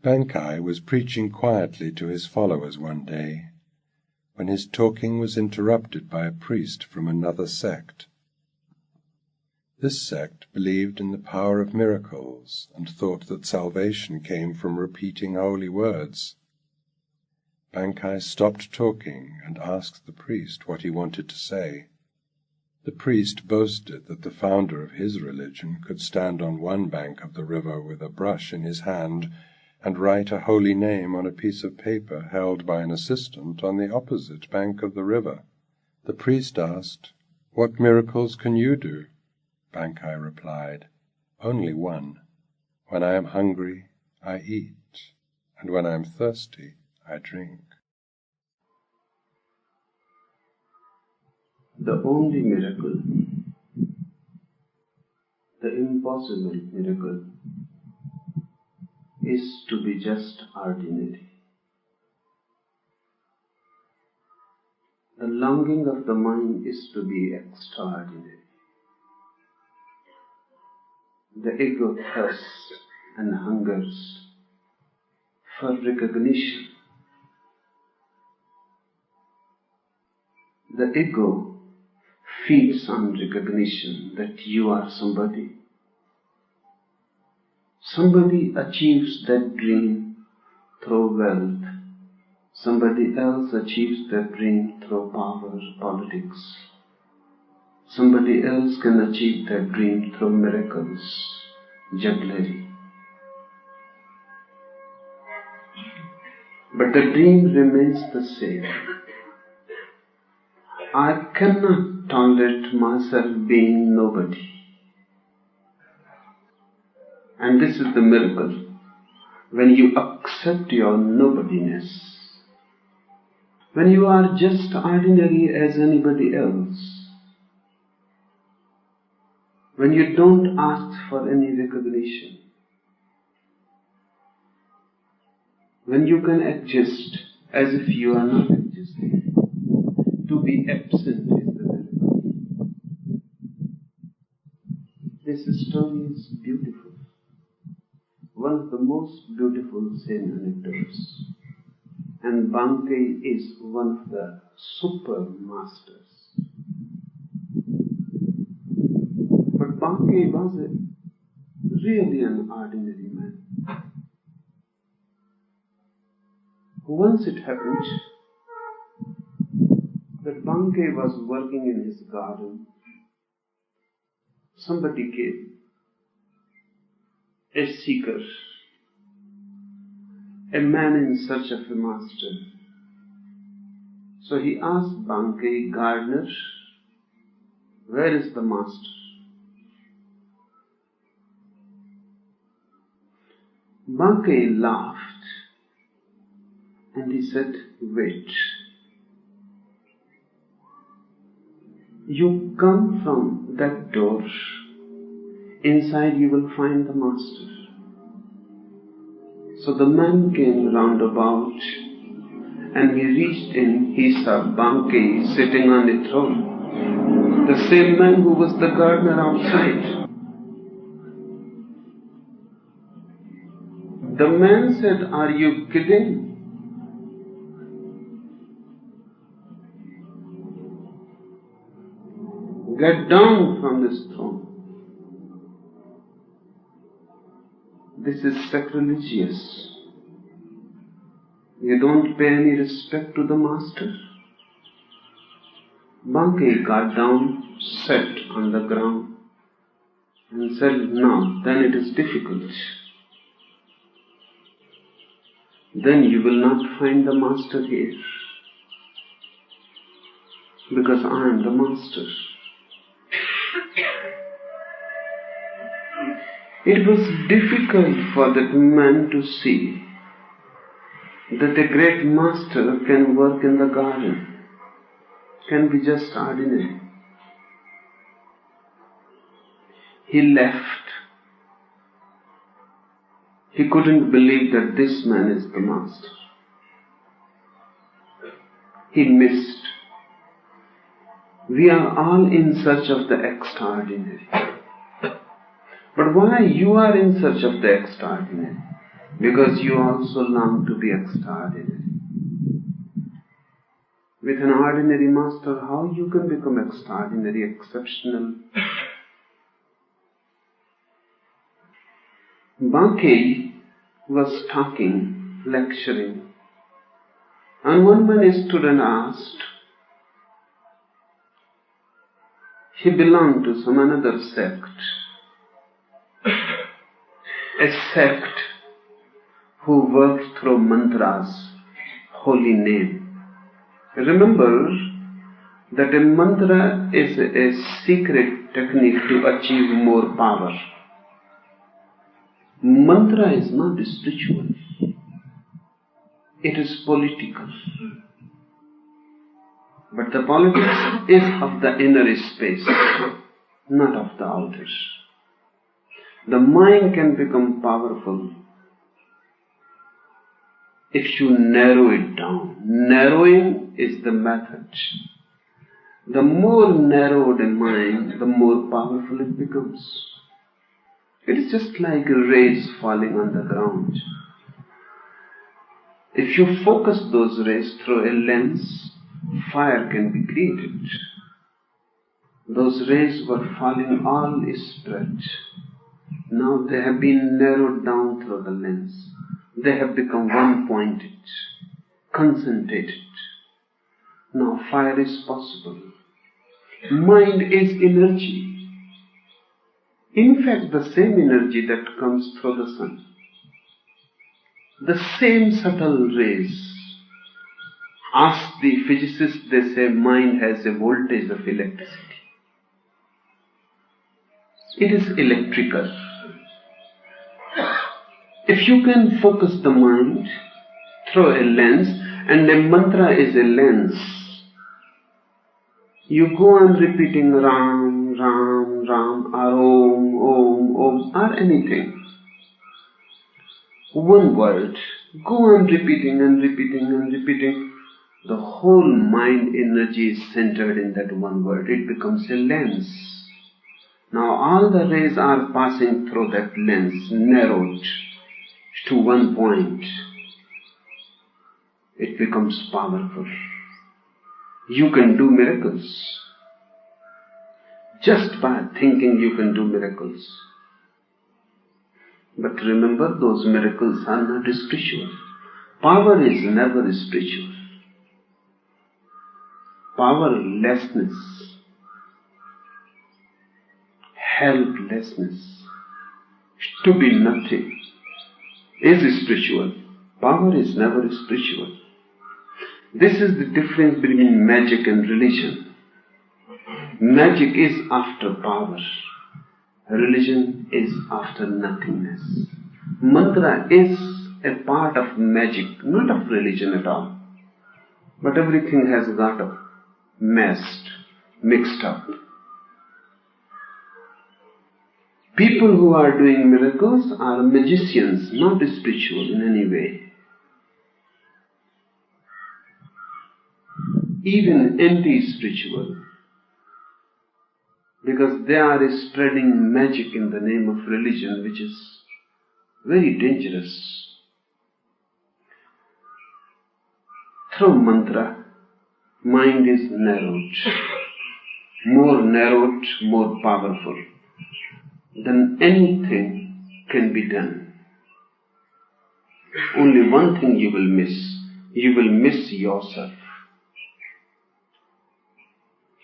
Bankai was preaching quietly to his followers one day, when his talking was interrupted by a priest from another sect. This sect believed in the power of miracles and thought that salvation came from repeating holy words. Bankai stopped talking and asked the priest what he wanted to say. The priest boasted that the founder of his religion could stand on one bank of the river with a brush in his hand and write a holy name on a piece of paper held by an assistant on the opposite bank of the river. The priest asked, "What miracles can you do?" Bankai replied, "Only one. When I am hungry, I eat, and when I am thirsty, I drink." The only miracle, the impossible miracle, is to be just ordinary. The longing of the mind is to be extraordinary. The ego thirsts and hungers for recognition. The ego feeds on recognition that you are somebody. Somebody achieves that dream through wealth. Somebody else achieves that dream through power, politics. Somebody else can achieve that dream through miracles, jugglery. But the dream remains the same. I cannot tolerate myself being nobody. And this is the miracle. When you accept your nobodiness, when you are just ordinary as anybody else, when you don't ask for any recognition, when you can exist as if you are not existing, to be absent is the miracle. This story is beautiful. One of the most beautiful Zen anecdotes. And Bankai is one of the super masters. But Bankai was really an ordinary man. Once it happened that Bankai was working in his garden. Somebody came, a seeker, a man in search of a master. So he asked Bankai, "Gardener, where is the master?" Bankai laughed and he said, "Wait. You come from that door. Inside you will find the master." So the man came round about, and he reached in, he saw Bankai sitting on a throne, the same man who was the gardener outside. The man said, "Are you kidding? Get down from this throne. This is sacrilegious. You don't pay any respect to the master." Bankai got down, sat on the ground, and said, "Now, then it is difficult. Then you will not find the master here, because I am the master." It was difficult for that man to see that a great master can work in the garden, can be just ordinary. He left. He couldn't believe that this man is the master. He missed. We are all in search of the extraordinary. But why you are in search of the extraordinary? because you also long to be extraordinary. With an ordinary master, how you can become extraordinary, exceptional? Bhakti was talking, lecturing, and one man stood and asked. He belonged to some another sect, a sect who worked through mantras, holy name. Remember that a mantra is a secret technique to achieve more power. Mantra is not spiritual. It is political. But the politics is of the inner space, not of the outer. The mind can become powerful if you narrow it down. Narrowing is the method. The more narrowed a mind, the more powerful it becomes. It is just like rays falling on the ground. If you focus those rays through a lens, fire can be created. Those rays were falling all spread. Now they have been narrowed down through the lens. They have become one-pointed, concentrated. Now fire is possible. Mind is energy. In fact, the same energy that comes through the sun. The same subtle rays. Ask the physicists, they say mind has a voltage of electricity. It is electrical. If you can focus the mind through a lens, and a mantra is a lens, you go on repeating Ram, Ram, Ram, or Om, Om, Om, or anything. One word. Go on repeating and repeating and repeating. The whole mind energy is centered in that one word. It becomes a lens. Now all the rays are passing through that lens, narrowed to one point. It becomes powerful. You can do miracles. Just by thinking you can do miracles. But remember, those miracles are not spiritual. Power is never spiritual. Powerlessness, helplessness, to be nothing is spiritual. Power is never spiritual. This is the difference between magic and religion. Magic is after power. Religion is after nothingness. Mantra is a part of magic, not of religion at all. But everything has got mixed up. People who are doing miracles are magicians, not spiritual in any way. Even anti-spiritual, because they are spreading magic in the name of religion, which is very dangerous. Through mantra, mind is narrowed, more powerful. Then anything can be done. Only one thing you will miss. You will miss yourself.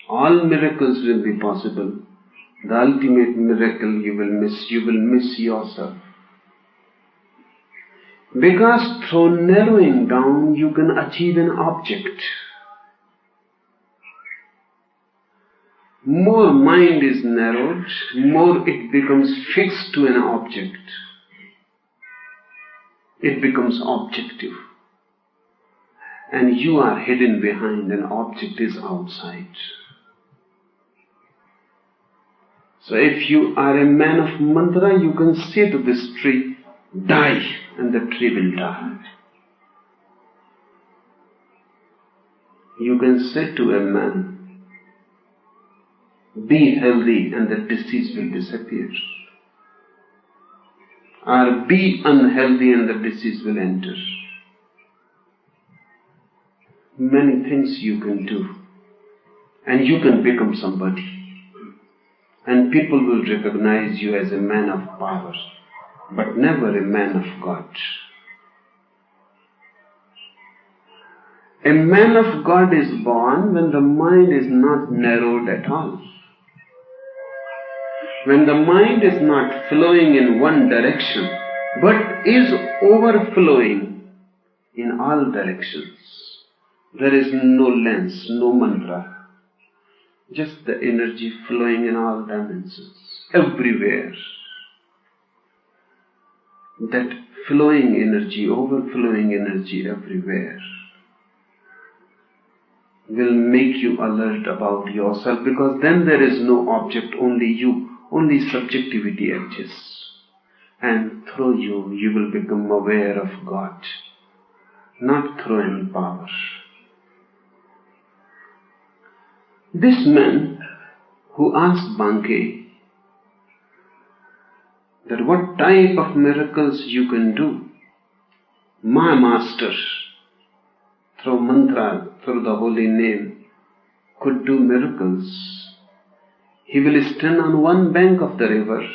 All miracles will be possible. The ultimate miracle you will miss yourself. Because through narrowing down you can achieve an object. More mind is narrowed, more it becomes fixed to an object. It becomes objective. And you are hidden behind, an object is outside. So if you are a man of mantra, you can say to this tree, die, and the tree will die. You can say to a man, be healthy, and the disease will disappear. or be unhealthy and the disease will enter. Many things you can do, and you can become somebody, and people will recognize you as a man of power, but never a man of God. A man of God is born when the mind is not narrowed at all. When the mind is not flowing in one direction, but is overflowing in all directions. There is no lens, no mantra, just the energy flowing in all dimensions, everywhere. That flowing energy, overflowing energy everywhere will make you alert about yourself, because then there is no object, only you, only subjectivity exists. And through you, you will become aware of God, not through any power. This man who asked Banke that what type of miracles you can do, my master, through mantra, through the holy name, could do miracles. He will stand on one bank of the river.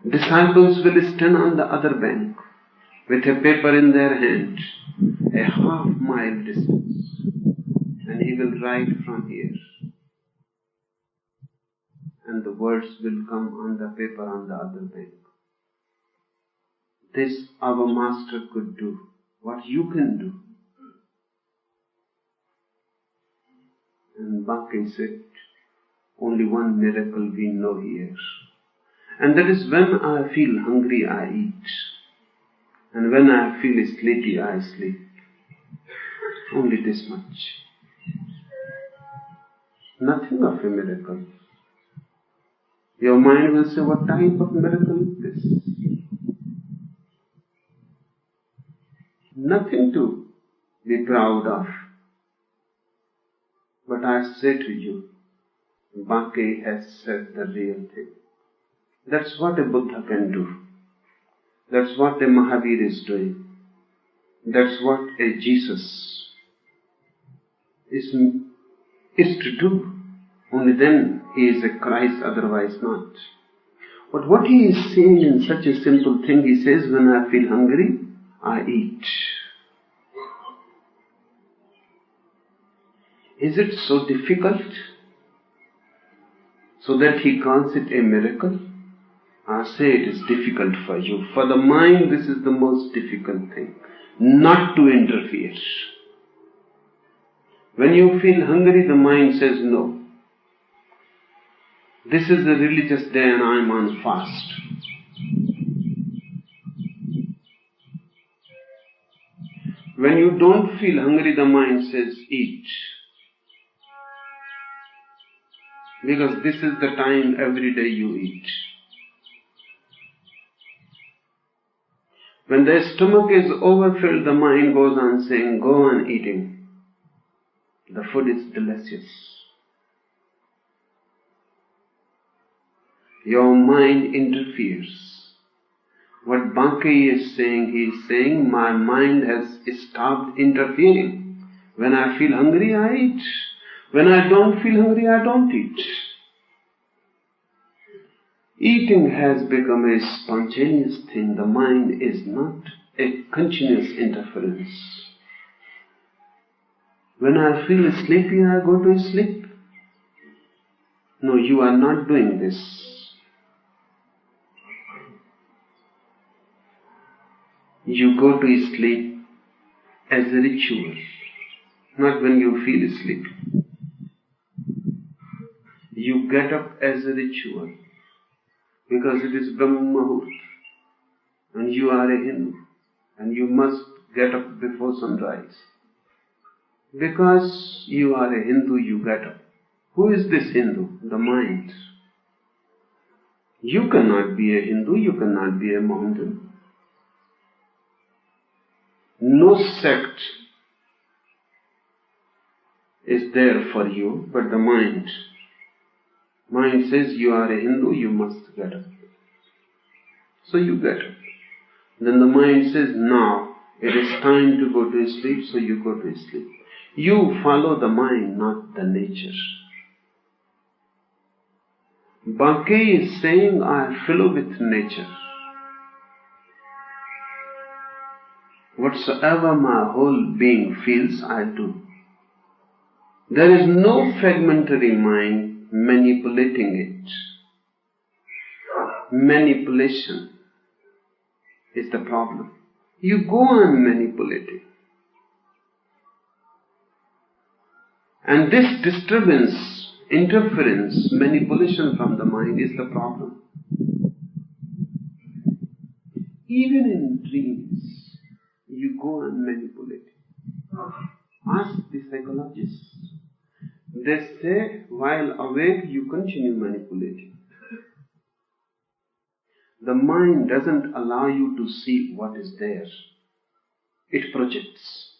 Disciples will stand on the other bank with a paper in their hand, a half-mile distance, and he will write from here. And the words will come on the paper on the other bank. This our master could do, what you can do. And Banke said, only one miracle we know here. And that is when I feel hungry, I eat. And when I feel sleepy, I sleep. Only this much. Nothing of a miracle. Your mind will say, what type of miracle is this? Nothing to be proud of. But I say to you, Banke has said the real thing. That's what a Buddha can do. That's what a Mahavir is doing. That's what a Jesus is to do. Only then he is a Christ, otherwise not. But what he is saying in such a simple thing, he says, when I feel hungry, I eat. Is it so difficult? So that he calls it a miracle? I say it is difficult for you. For the mind, this is the most difficult thing. Not to interfere. When you feel hungry, the mind says no. This is a religious day and I am on fast. When you don't feel hungry, the mind says eat. Because this is the time every day you eat. When the stomach is overfilled, the mind goes on saying, go on eating. The food is delicious. Your mind interferes. What Banke is saying, he is saying, my mind has stopped interfering. When I feel hungry, I eat. When I don't feel hungry, I don't eat. Eating has become a spontaneous thing. The mind is not a continuous interference. When I feel sleepy, I go to sleep. No, you are not doing this. You go to sleep as a ritual, not when you feel sleepy. You get up as a ritual, because it is Brahma Muhurt, and you are a Hindu, and you must get up before sunrise. Because you are a Hindu, you get up. Who is this Hindu? The mind. You cannot be a Hindu, you cannot be a Mohammedan. No sect is there for you, but the mind. Mind says you are a Hindu, you must get up. so you get up. Then the mind says, now it is time to go to sleep, so you go to sleep. You follow the mind, not the nature. Bhakti is saying, I flow with nature. Whatsoever my whole being feels, I do. There is no fragmentary mind manipulating it. Manipulation is the problem. You go on manipulating. And this disturbance, interference, manipulation from the mind is the problem. Even in dreams, you go on manipulating. Ask the psychologists. They say, while awake, you continue manipulating. The mind doesn't allow you to see what is there. It projects.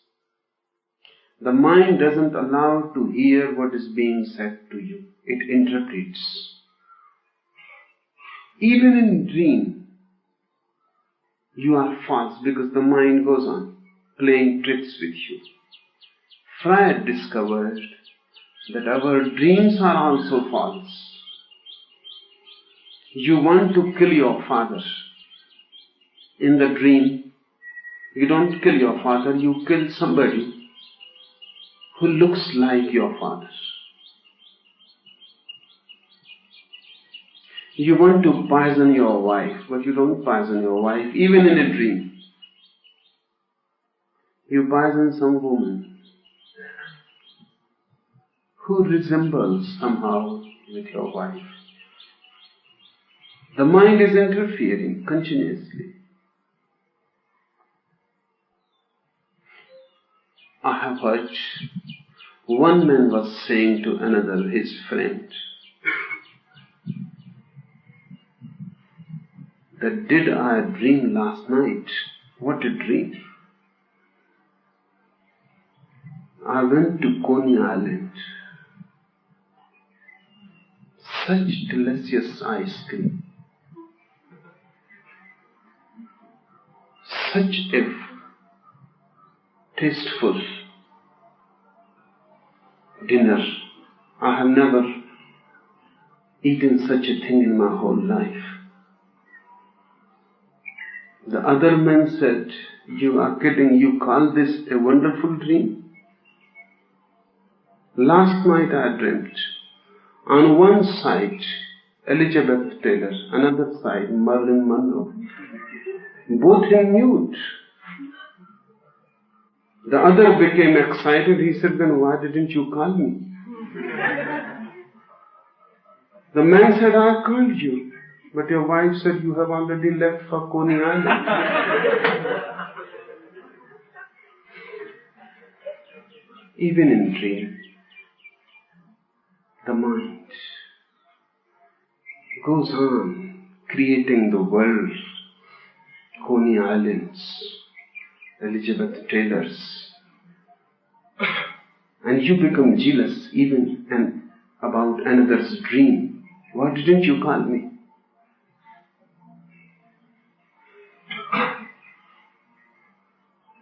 The mind doesn't allow to hear what is being said to you. It interprets. Even in dream, you are false because the mind goes on playing tricks with you. Freud discovered that our dreams are also false. You want to kill your father. In the dream, you don't kill your father, you kill somebody who looks like your father. You want to poison your wife, but you don't poison your wife, even in a dream. You poison some woman who resembles somehow with your wife. The mind is interfering continuously. I have heard one man was saying to another, his friend, that did I dream last night? What a dream. I went to Coney Island. Such delicious ice cream. Such a tasteful dinner. I have never eaten such a thing in my whole life. The other man said, you are kidding, you call this a wonderful dream? Last night I dreamt. On one side, Elizabeth Taylor, another side, Marilyn Monroe. Both in nude. The other became excited. He said, then why didn't you call me? The man said, I called you. But your wife said you have already left for Coney Island. Even in dream, the mind goes on creating the world, Coney Islands, Elizabeth Taylors, and you become jealous even about another's dream. Why didn't you call me?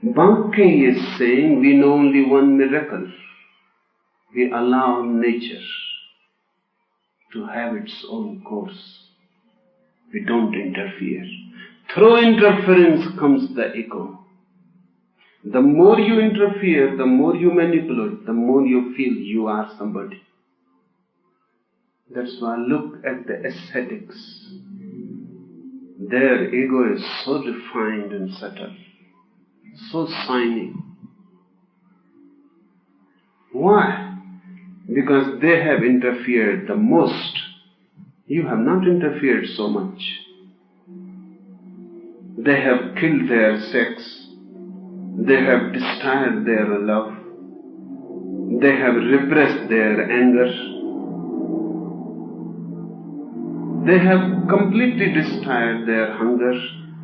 Bhakti is saying we know only one miracle. We allow nature to have its own course. We don't interfere. Through interference comes the ego. The more you interfere, the more you manipulate, the more you feel you are somebody. That's why look at the ascetics. Their ego is so refined and subtle, so shiny. Why? Because they have interfered the most. You have not interfered so much. They have killed their sex. They have destroyed their love. They have repressed their anger. They have completely destroyed their hunger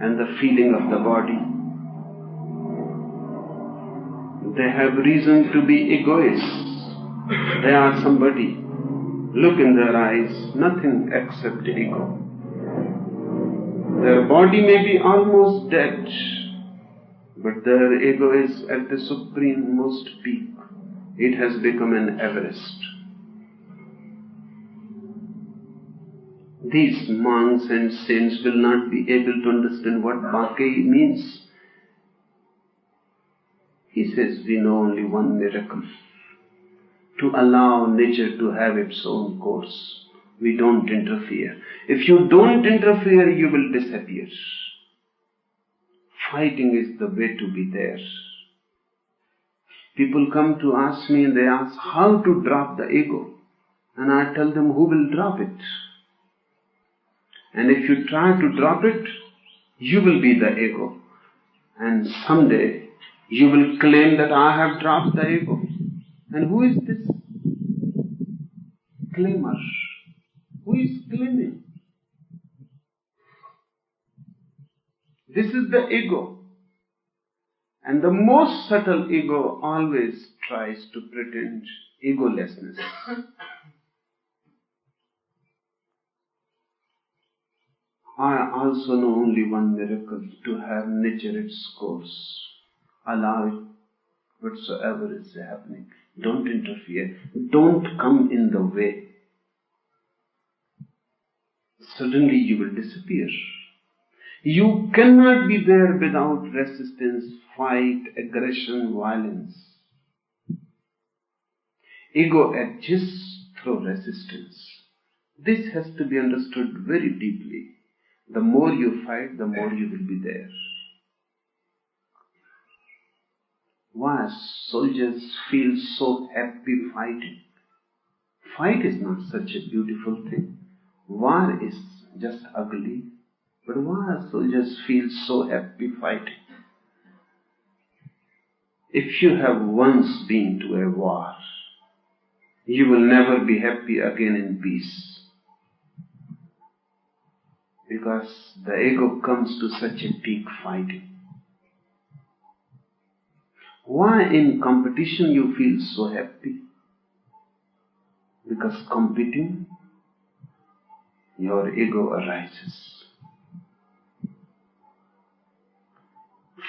and the feeling of the body. They have reason to be egoists. They are somebody. Look in their eyes, nothing except ego. Their body may be almost dead, but their ego is at the supreme most peak. It has become an Everest. These monks and saints will not be able to understand what Bhakti means. He says we know only one miracle: to allow nature to have its own course. We don't interfere. If you don't interfere, you will disappear. Fighting is the way to be there. People come to ask me and they ask how to drop the ego. And I tell them, who will drop it? And if you try to drop it, you will be the ego. And someday you will claim that I have dropped the ego. And who is this claimer? Who is claiming? This is the ego. And the most subtle ego always tries to pretend egolessness. I also know only one miracle: to have nature its course. Allow it, whatsoever is happening. Don't interfere. Don't come in the way. Suddenly you will disappear. You cannot be there without resistance, fight, aggression, violence. Ego exists through resistance. This has to be understood very deeply. The more you fight, the more you will be there. Why soldiers feel so happy fighting? Fight is not such a beautiful thing. War is just ugly. But why soldiers feel so happy fighting? If you have once been to a war, you will never be happy again in peace. Because the ego comes to such a peak fighting. Why in competition you feel so happy? Because competing, your ego arises.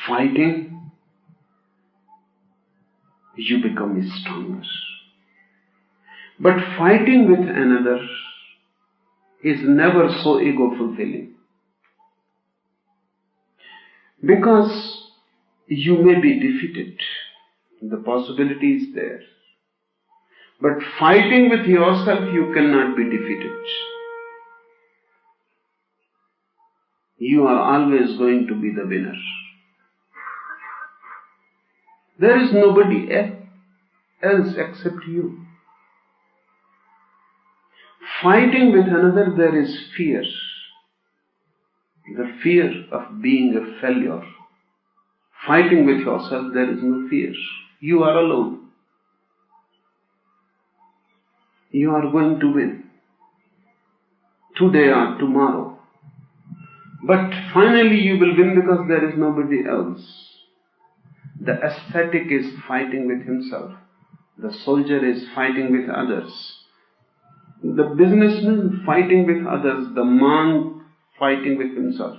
Fighting, you become stronger. But fighting with another is never so ego-fulfilling. Because you may be defeated. The possibility is there. But fighting with yourself, you cannot be defeated. You are always going to be the winner. There is nobody else except you. Fighting with another, there is fear. The fear of being a failure. Fighting with yourself, there is no fear. You are alone. You are going to win. Today or tomorrow. But finally you will win because there is nobody else. The ascetic is fighting with himself. The soldier is fighting with others. The businessman fighting with others. The monk fighting with himself.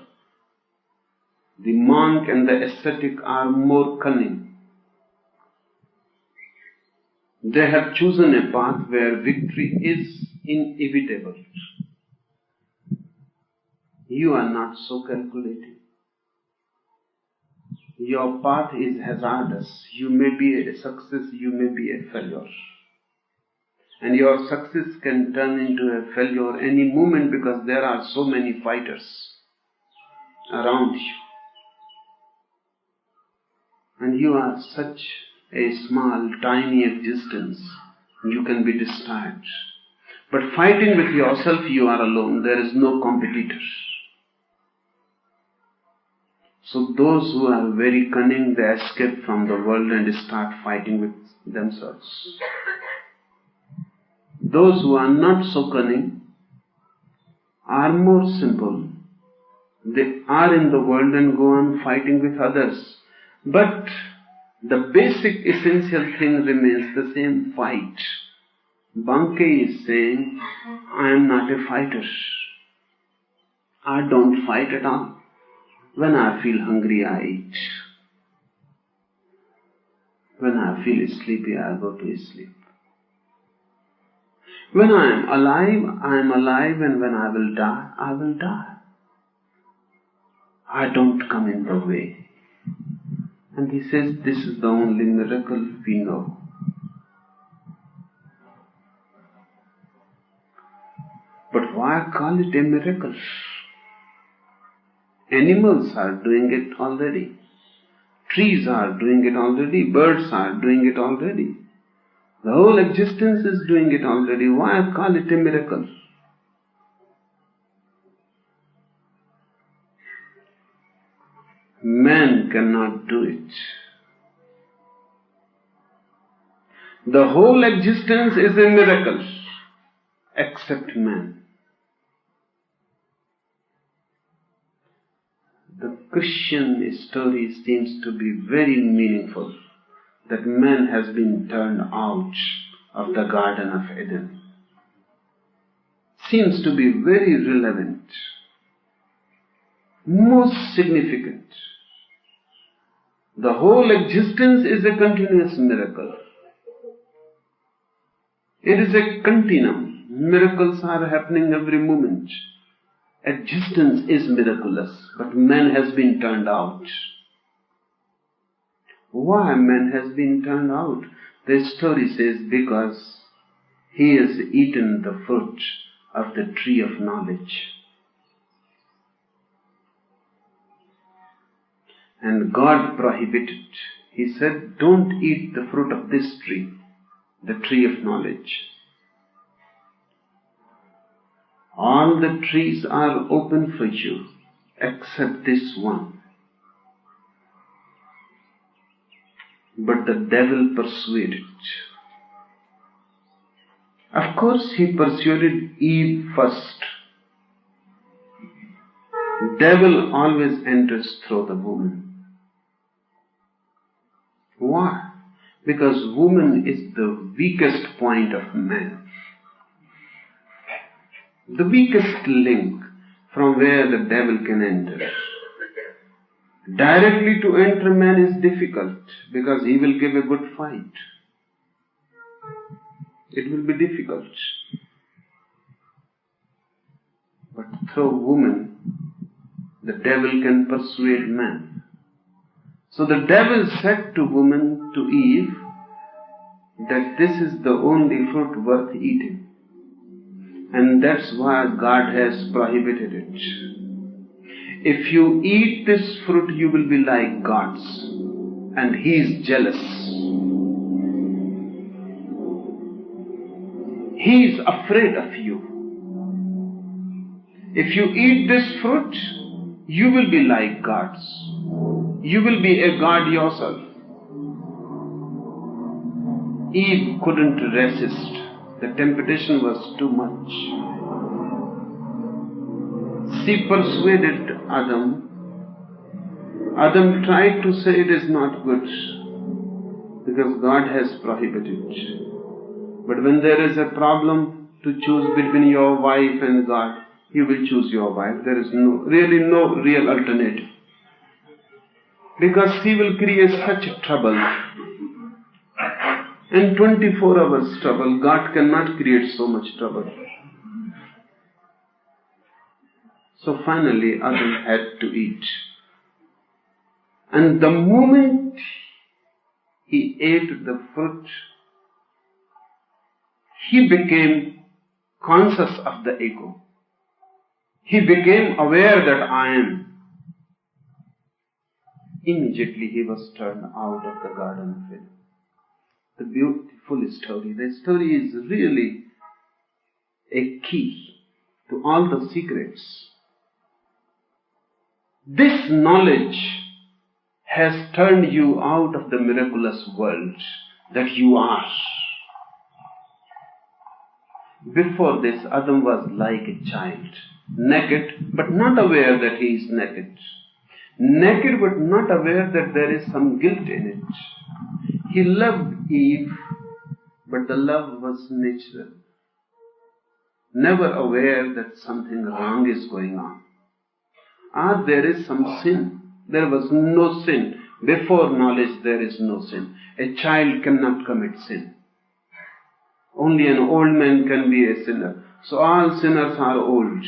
The monk and the ascetic are more cunning. They have chosen a path where victory is inevitable. You are not so calculating. Your path is hazardous. You may be a success, you may be a failure. And your success can turn into a failure any moment because there are so many fighters around you. And you are such a small, tiny existence, you can be destroyed. But fighting with yourself, you are alone. There is no competitor. So those who are very cunning, they escape from the world and start fighting with themselves. Those who are not so cunning are more simple. They are in the world and go on fighting with others. But the basic essential thing remains the same: fight. Bankei is saying, I am not a fighter. I don't fight at all. When I feel hungry, I eat. When I feel sleepy, I go to sleep. When I am alive, and when I will die, I will die. I don't come in the way. And he says this is the only miracle we know. But why call it a miracle? Animals are doing it already. Trees are doing it already. Birds are doing it already. The whole existence is doing it already. Why call it a miracle? Man cannot do it. The whole existence is a miracle, except man. The Christian story seems to be very meaningful, that man has been turned out of the Garden of Eden. Seems to be very relevant, most significant. The whole existence is a continuous miracle. It is a continuum. Miracles are happening every moment. Existence is miraculous, but man has been turned out. Why man has been turned out? The story says because he has eaten the fruit of the tree of knowledge. And God prohibited. He said, don't eat the fruit of this tree, the tree of knowledge. All the trees are open for you, except this one. But the devil persuaded. Of course, he persuaded Eve first. Devil always enters through the woman. Why? Because woman is the weakest point of man. The weakest link from where the devil can enter. Directly to enter man is difficult because he will give a good fight. It will be difficult. But through woman, the devil can persuade man. So the devil said to woman, to Eve, that this is the only fruit worth eating. And that's why God has prohibited it. If you eat this fruit, you will be like gods. And He is jealous. He is afraid of you. If you eat this fruit, you will be like gods. You will be a god yourself. Eve couldn't resist. The temptation was too much. She persuaded Adam. Adam tried to say it is not good because God has prohibited. But when there is a problem to choose between your wife and God, you will choose your wife. There is no real alternative. Because she will create such trouble. In 24 hours trouble, God cannot create so much trouble. So finally Adam had to eat. And the moment he ate the fruit, he became conscious of the ego. He became aware that I am. Immediately he was turned out of the Garden of Eden. The beautiful story. The story is really a key to all the secrets. This knowledge has turned you out of the miraculous world that you are. Before this, Adam was like a child, naked but not aware that he is naked. Naked but not aware that there is some guilt in it. He loved Eve, but the love was natural. Never aware that something wrong is going on. there is some sin. There was no sin. Before knowledge there is no sin. A child cannot commit sin. Only an old man can be a sinner. So all sinners are old.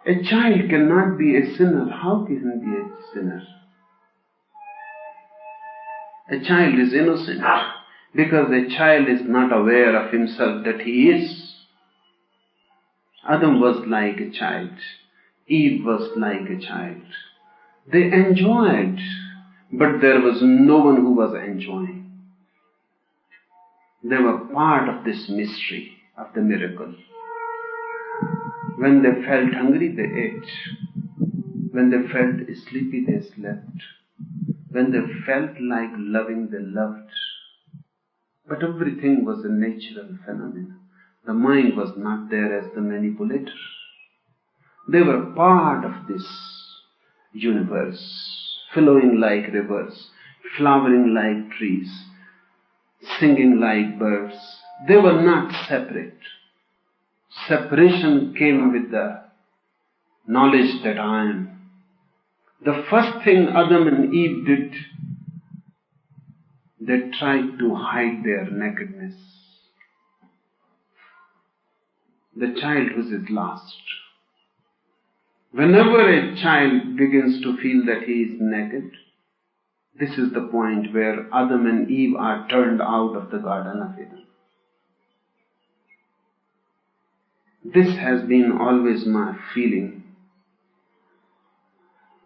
A child cannot be a sinner. How can he be a sinner? A child is innocent because a child is not aware of himself that he is. Adam was like a child. Eve was like a child. They enjoyed, but there was no one who was enjoying. They were part of this mystery, of the miracle. When they felt hungry, they ate. When they felt sleepy, they slept. When they felt like loving, they loved. But everything was a natural phenomenon. The mind was not there as the manipulator. They were part of this universe, flowing like rivers, flowering like trees, singing like birds. They were not separate. Separation came with the knowledge that I am. The first thing Adam and Eve did, they tried to hide their nakedness. The childhood is lost. Whenever a child begins to feel that he is naked, this is the point where Adam and Eve are turned out of the Garden of Eden. This has been always my feeling,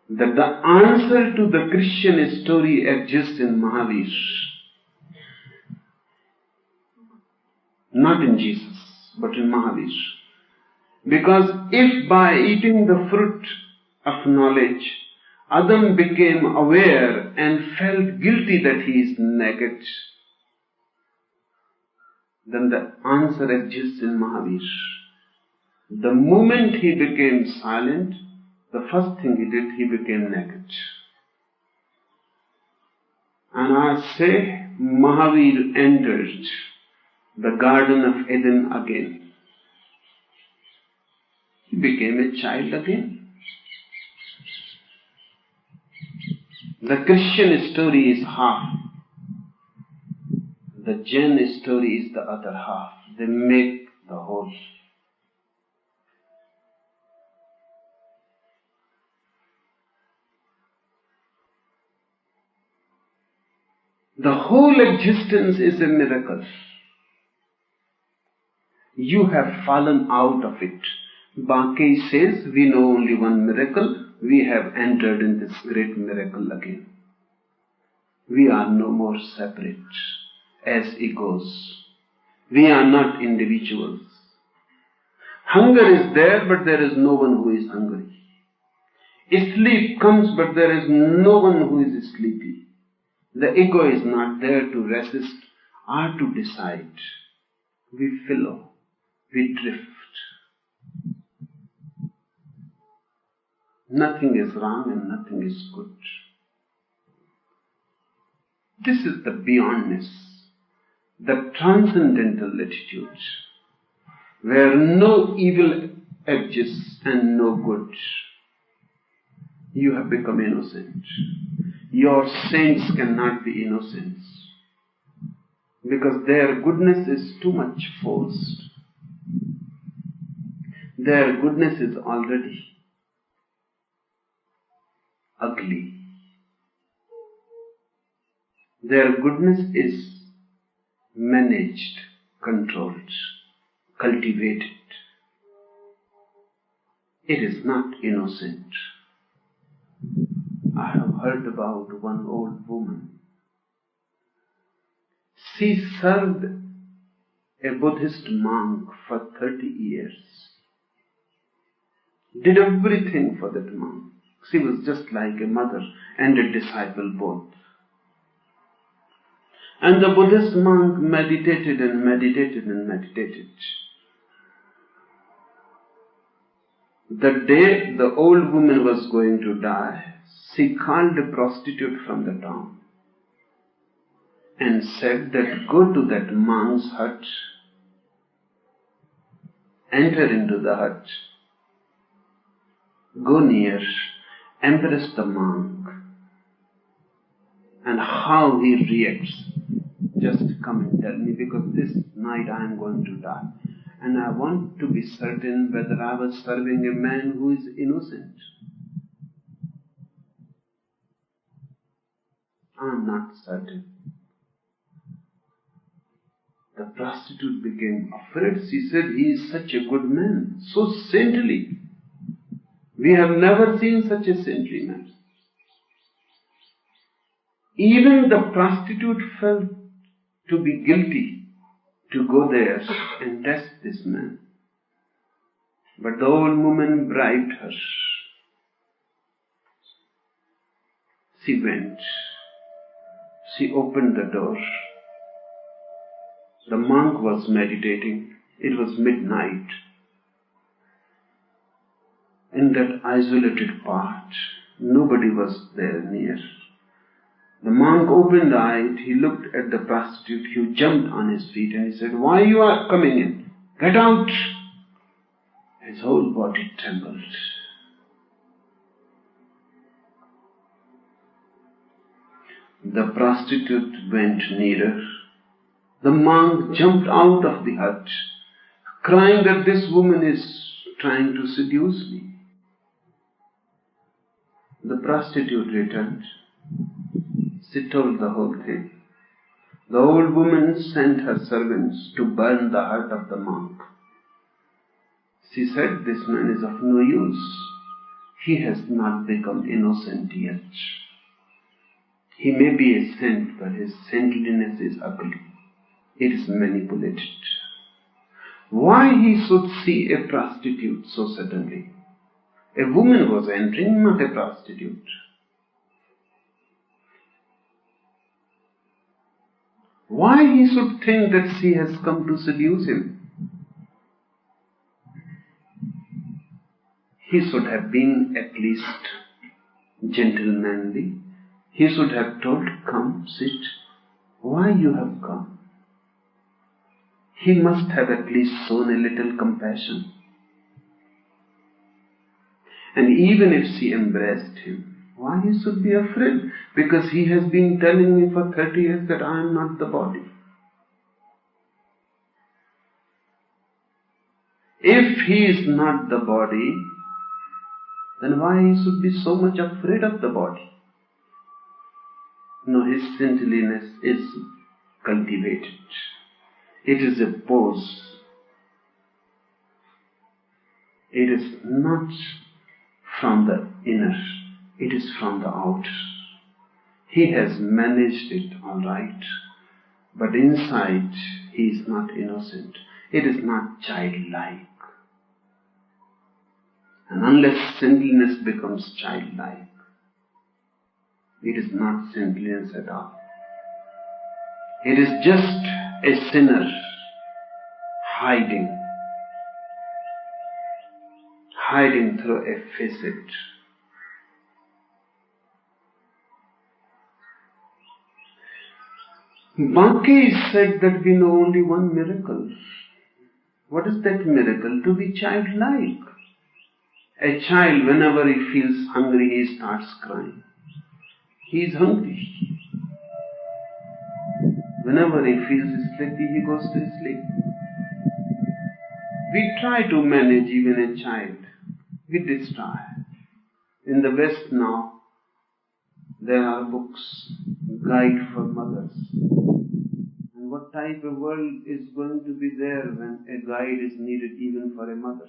that the answer to the Christian story exists in Mahavir, not in Jesus, but in Mahavir. Because if by eating the fruit of knowledge, Adam became aware and felt guilty that he is naked, then the answer exists in Mahavir. The moment he became silent, the first thing he did, he became naked. And I say, Mahavir entered the Garden of Eden again. He became a child again. The Christian story is half. The Jain story is the other half. They make the whole. The whole existence is a miracle. You have fallen out of it. Bhakti says, we know only one miracle. We have entered in this great miracle again. We are no more separate as egos. We are not individuals. Hunger is there, but there is no one who is hungry. Sleep comes, but there is no one who is sleepy. The ego is not there to resist or to decide. We flow, we drift. Nothing is wrong and nothing is good. This is the beyondness, the transcendental attitude, where no evil exists and no good. You have become innocent. Your saints cannot be innocents, because their goodness is too much forced. Their goodness is already ugly. Their goodness is managed, controlled, cultivated. It is not innocent. I have heard about one old woman. She served a Buddhist monk for 30 years. Did everything for that monk. She was just like a mother and a disciple both. And the Buddhist monk meditated and meditated and meditated. The day the old woman was going to die, she called a prostitute from the town and said that go to that monk's hut, enter into the hut, go near, embrace the monk, and how he reacts. Just come and tell me, because this night I am going to die. And I want to be certain whether I was serving a man who is innocent. I am not certain. The prostitute became afraid. She said, he is such a good man, so saintly. We have never seen such a saintly man. Even the prostitute felt to be guilty to go there and test this man. But the old woman bribed her. She went. She opened the door. The monk was meditating. It was midnight. In that isolated part, nobody was there near. The monk opened eyes. He looked at the prostitute. He jumped on his feet and he said, "Why you are coming in? Get out!" His whole body trembled. The prostitute went nearer. The monk jumped out of the hut, crying that this woman is trying to seduce me. The prostitute returned. She told the whole thing. The old woman sent her servants to burn the hut of the monk. She said, "This man is of no use. He has not become innocent yet. He may be a saint, but his saintliness is ugly. It is manipulated. Why he should see a prostitute so suddenly? A woman was entering, not a prostitute. Why he should think that she has come to seduce him? He should have been at least gentlemanly. He should have told, 'Come, sit. Why you have come?' He must have at least shown a little compassion. And even if she embraced him, why he should be afraid? Because he has been telling me for 30 years that I am not the body. If he is not the body, then why he should be so much afraid of the body? No, his saintliness is cultivated. It is a pose. It is not from the inner, it is from the outer. He has managed it all right, but inside he is not innocent. It is not childlike. And unless saintliness becomes childlike, it is not saintliness at all. It is just a sinner hiding through a facade. Bankei said that we know only one miracle. What is that miracle? To be childlike. A child, whenever he feels hungry, he starts crying. He is hungry. Whenever he feels sleepy, he goes to sleep. We try to manage even a child. We destroy. In the West now, there are books, guide for mothers. And what type of world is going to be there when a guide is needed even for a mother?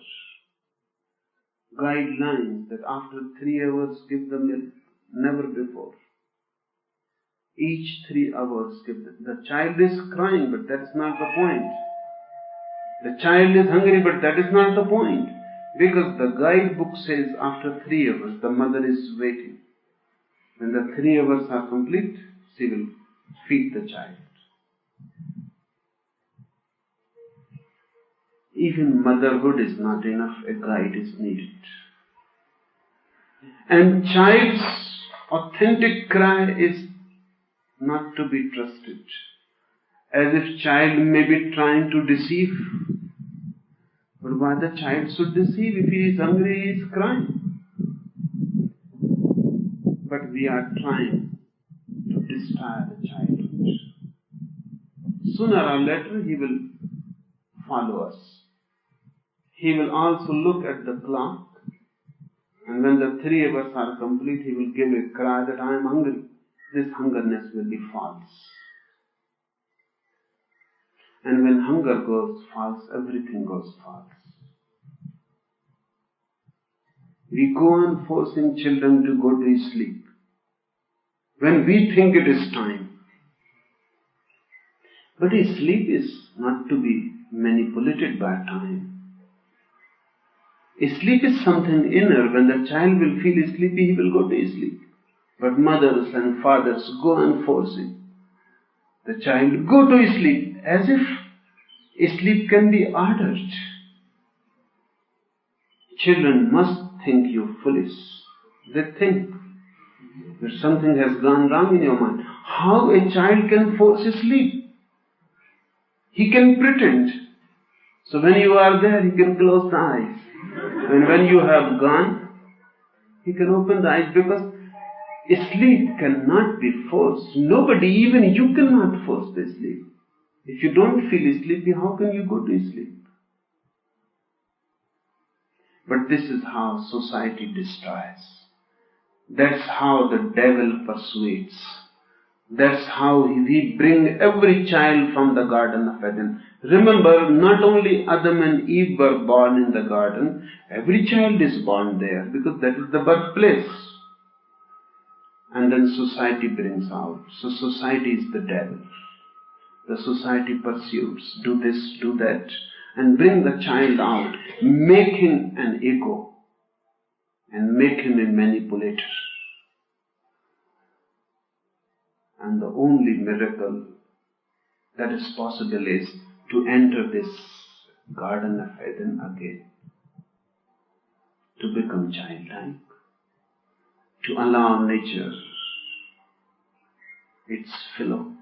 Guidelines that after 3 hours give the milk, never before. Each 3 hours give the child is crying, but that is not the point. The child is hungry, but that is not the point. Because the guidebook says after 3 hours the mother is waiting. When the 3 hours are complete, she will feed the child. Even motherhood is not enough, a guide is needed. And child's authentic cry is not to be trusted. As if child may be trying to deceive. But why the child should deceive? If he is hungry, he is crying. but we are trying to destroy the childhood. Sooner or later he will follow us. He will also look at the clock, and when the three of us are complete, he will give a cry that I am hungry. This hungerness will be false. And when hunger goes false, everything goes false. We go on forcing children to go to sleep when we think it is time. But sleep is not to be manipulated by time. Sleep is something inner. When the child will feel sleepy, he will go to sleep. But mothers and fathers go on forcing the child, go to sleep, as if sleep can be ordered. Children must think you foolish. They think that something has gone wrong in your mind. How a child can force sleep? He can pretend. So when you are there, he can close the eyes. And when you have gone, he can open the eyes, because sleep cannot be forced. Nobody, even you, cannot force the sleep. If you don't feel sleepy, how can you go to sleep? But this is how society destroys. That's how the devil persuades. That's how we bring every child from the Garden of Eden. Remember, not only Adam and Eve were born in the garden, every child is born there, because that is the birthplace. And then society brings out. So society is the devil. The society pursues, do this, do that, and bring the child out, make him an ego, and make him a manipulator. And the only miracle that is possible is to enter this Garden of Eden again, to become childlike, to allow nature its flow.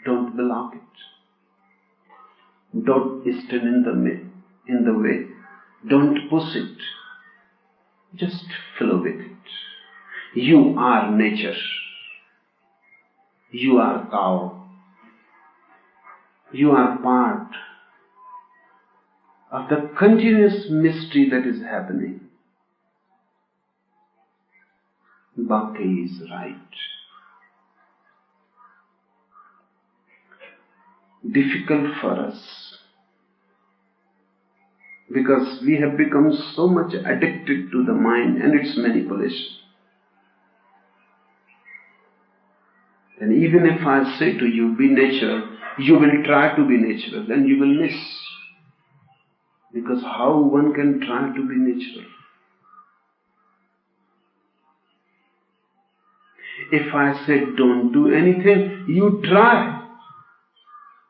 Don't block it. Don't stand in the way. Don't push it. Just flow with it. You are nature. You are Tao. You are part of the continuous mystery that is happening. Bhakti is right. Difficult for us, because we have become so much addicted to the mind and its manipulation. And even if I say to you, be natural, you will try to be natural and you will miss. Because how one can try to be natural? If I say don't do anything, you try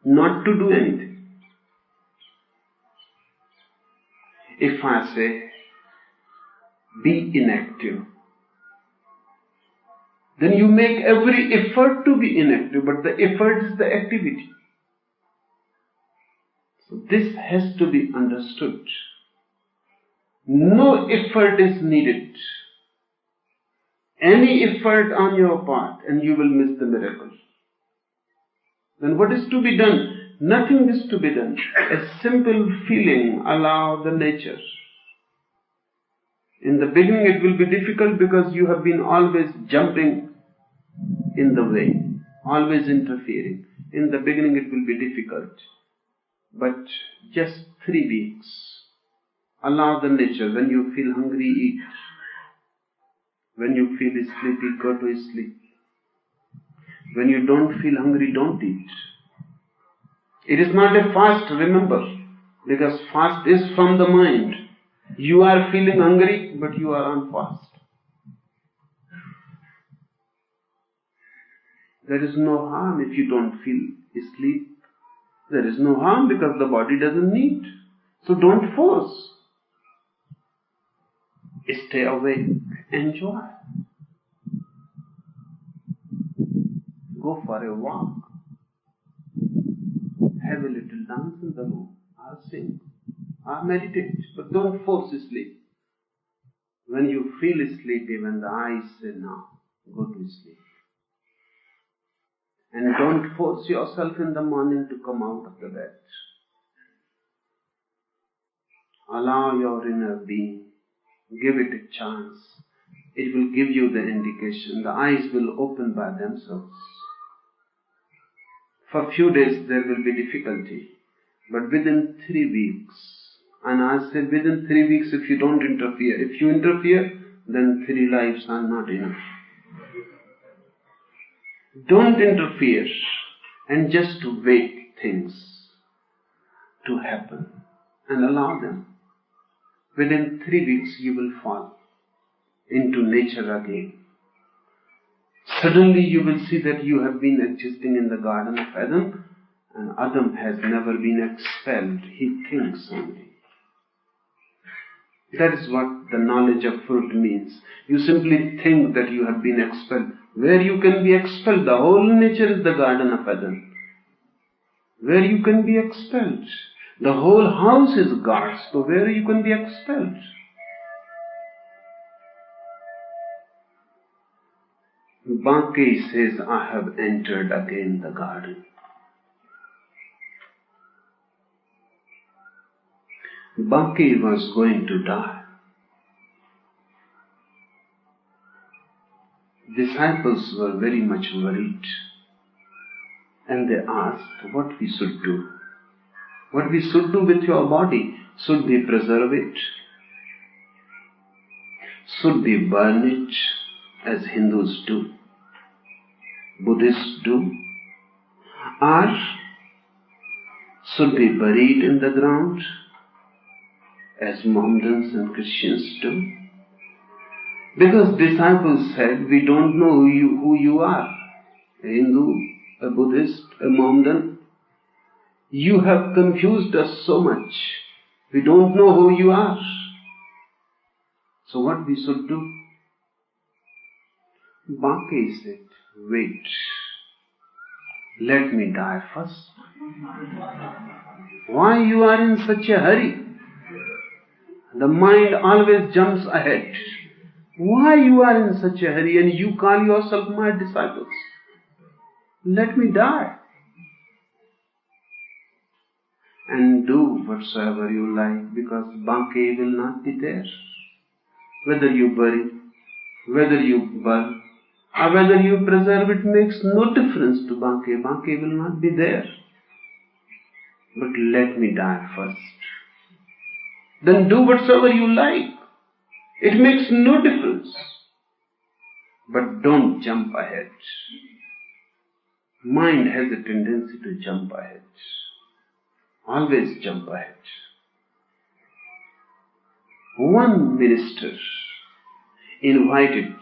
not to do anything. If I say be inactive, then you make every effort to be inactive, but the effort is the activity. So this has to be understood. No effort is needed. Any effort on your part and you will miss the miracle. Then what is to be done? Nothing is to be done. A simple feeling, allow the nature. In the beginning it will be difficult because you have been always jumping in the way, always interfering. In the beginning it will be difficult. But just 3 weeks. Allow the nature. When you feel hungry, eat. When you feel sleepy, go to sleep. When you don't feel hungry, don't eat. It is not a fast, remember, because fast is from the mind. You are feeling hungry, but you are on fast. There is no harm if you don't feel sleep. There is no harm because the body doesn't need. So don't force. Stay awake. Enjoy. Go for a walk. Have a little dance in the room. Or sing. Or meditate. But don't force sleep. When you feel sleepy, when the eyes say no, go to sleep. And don't force yourself in the morning to come out of the bed. Allow your inner being. Give it a chance. It will give you the indication. The eyes will open by themselves. For a few days there will be difficulty. But within 3 weeks, and I said within 3 weeks if you don't interfere. If you interfere, then 3 lives are not enough. Don't interfere and just wait things to happen and allow them. Within 3 weeks you will fall into nature again. Suddenly you will see that you have been existing in the Garden of Eden, and Adam has never been expelled. He thinks only. That is what the knowledge of fruit means. You simply think that you have been expelled. Where you can be expelled? The whole nature is the Garden of Eden. Where you can be expelled? The whole house is God's. So where you can be expelled? Bhakti says, I have entered again the garden. Bhakti was going to die. Disciples were very much worried, and they asked what we should do. What we should do with your body? Should we preserve it? Should we burn it as Hindus do? Buddhists do? Or should we bury it in the ground as Mohammedans and Christians do? Because disciples said, we don't know who you are. A Hindu, a Buddhist, a Mohammedan. You have confused us so much. We don't know who you are. So what we should do? Bhakti said, wait. Let me die first. Why you are in such a hurry? The mind always jumps ahead. Why you are in such a hurry and you call yourself my disciples? Let me die. And do whatsoever you like, because Bhakti will not be there. Whether you bury, whether you burn, or whether you preserve, it makes no difference to Bhakti. Bhakti will not be there. But let me die first. Then do whatsoever you like. It makes no difference. But don't jump ahead. Mind has a tendency to jump ahead. Always jump ahead. One minister invited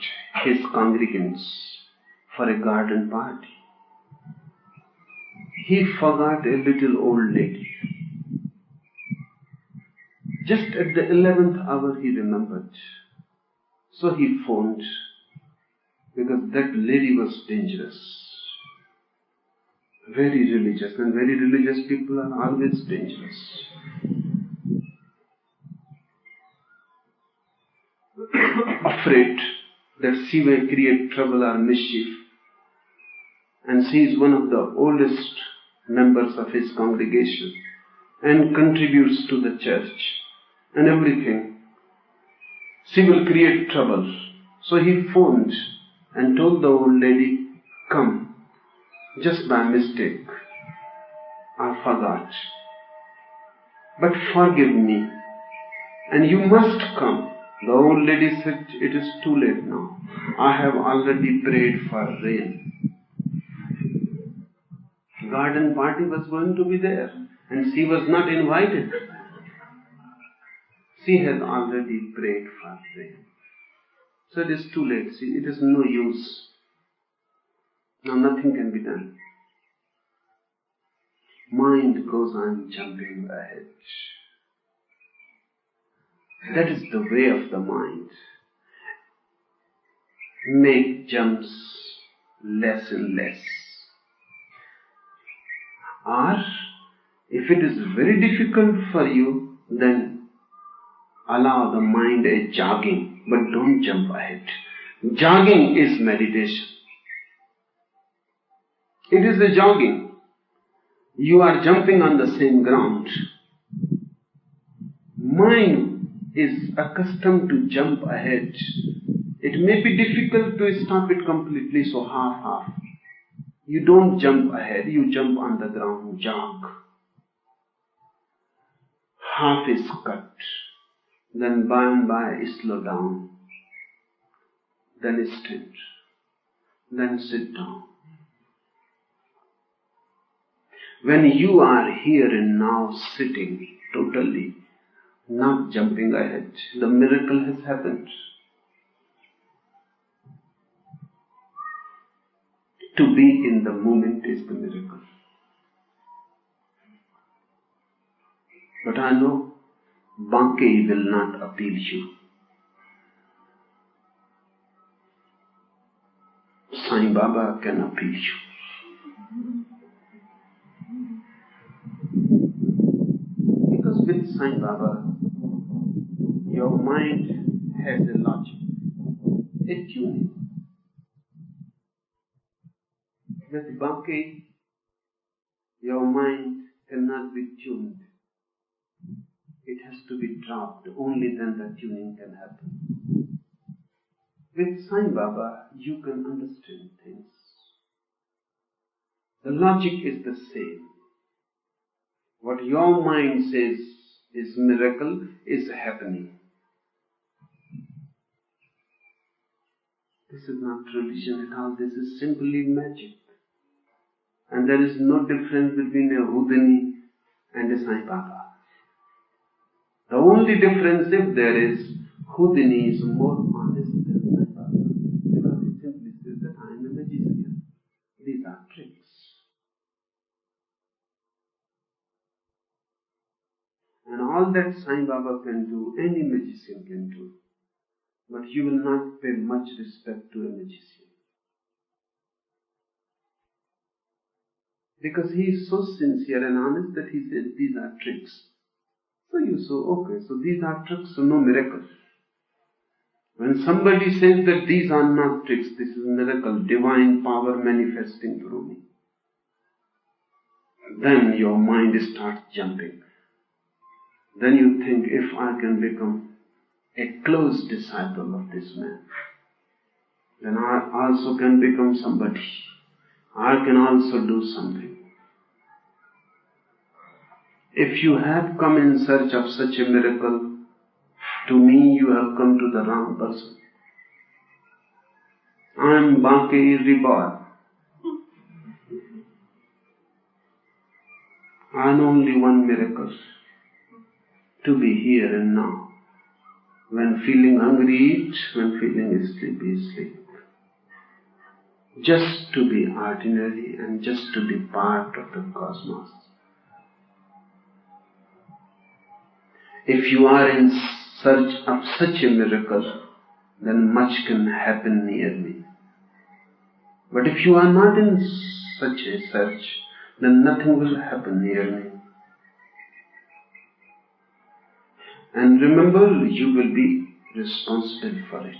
his congregants for a garden party. He forgot a little old lady. Just at the 11th hour he remembered. So he phoned, because that lady was dangerous. Very religious, and very religious people are always dangerous. Afraid that she may create trouble or mischief. And she is one of the oldest members of his congregation and contributes to the church and everything. She will create trouble. So he phoned and told the old lady, come. Just by mistake, I forgot. But forgive me, and you must come. The old lady said, it is too late now. I have already prayed for rain. Garden party was going to be there, and she was not invited. She has already prayed for rain. So it is too late. See, it is no use. Now nothing can be done. Mind goes on jumping ahead. That is the way of the mind. Make jumps less and less. Or, if it is very difficult for you, then allow the mind a jogging, but don't jump ahead. Jogging is meditation. It is a jogging. You are jumping on the same ground. Mind is accustomed to jump ahead. It may be difficult to stop it completely, so half. You don't jump ahead, you jump on the ground, jog. Half is cut. Then by and by slow down. Then stand. Then sit down. When you are here and now sitting totally, not jumping ahead, the miracle has happened. To be in the moment is the miracle. But I know Banke will not appeal you. Sai Baba can appeal you. Because with Sai Baba, your mind has a logic, a tuning. With Banke, your mind cannot be tuned. It has to be dropped. Only then the tuning can happen. With Sai Baba, you can understand things. The logic is the same. What your mind says is miracle is happening. This is not religion at all. This is simply magic. And there is no difference between a Houdini and a Sai Baba. The only difference, if there is, Houdini is more honest than Sai Baba. Because it simply says that I am a magician. These are tricks. And all that Sai Baba can do, any magician can do. But you will not pay much respect to a magician. Because he is so sincere and honest that he says these are tricks. So you say, okay, so these are tricks, so no miracle. When somebody says that these are not tricks, this is miracle, divine power manifesting through me, then your mind starts jumping. Then you think, if I can become a close disciple of this man, then I also can become somebody. I can also do something. If you have come in search of such a miracle, to me you have come to the wrong person. I am Banke reborn. I am only one miracle. To be here and now. When feeling hungry, eat. When feeling sleepy, sleep. Just to be ordinary and just to be part of the cosmos. If you are in search of such a miracle, then much can happen near me. But if you are not in such a search, then nothing will happen near me. And remember, you will be responsible for it.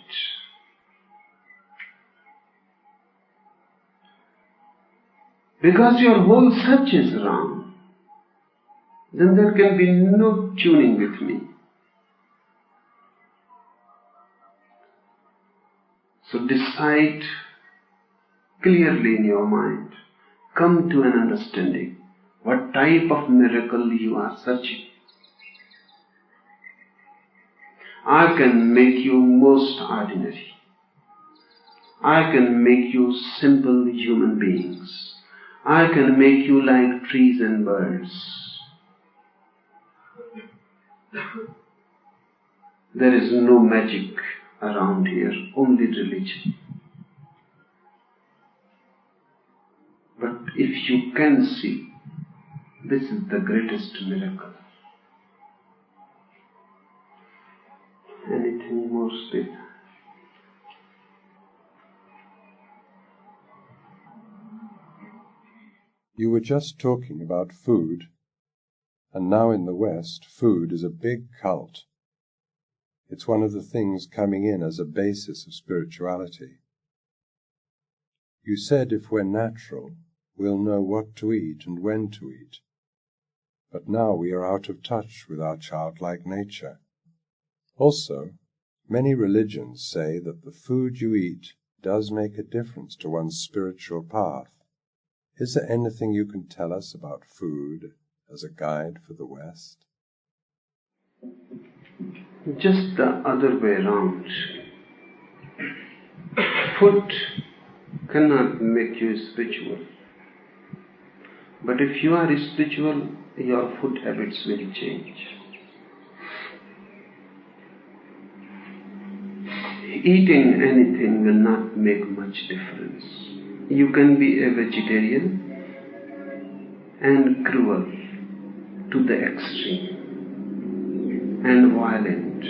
Because your whole search is wrong, then there can be no tuning with me. So decide clearly in your mind, come to an understanding what type of miracle you are searching. I can make you most ordinary. I can make you simple human beings. I can make you like trees and birds. There is no magic around here, only religion. But if you can see, this is the greatest miracle. Anything more space? You were just talking about food, and now in the West, food is a big cult. It's one of the things coming in as a basis of spirituality. You said if we're natural, we'll know what to eat and when to eat. But now we are out of touch with our childlike nature. Also, many religions say that the food you eat does make a difference to one's spiritual path. Is there anything you can tell us about food as a guide for the West? Just the other way around. Food cannot make you spiritual. But if you are spiritual, your food habits will change. Eating anything will not make much difference. You can be a vegetarian and cruel to the extreme and violent.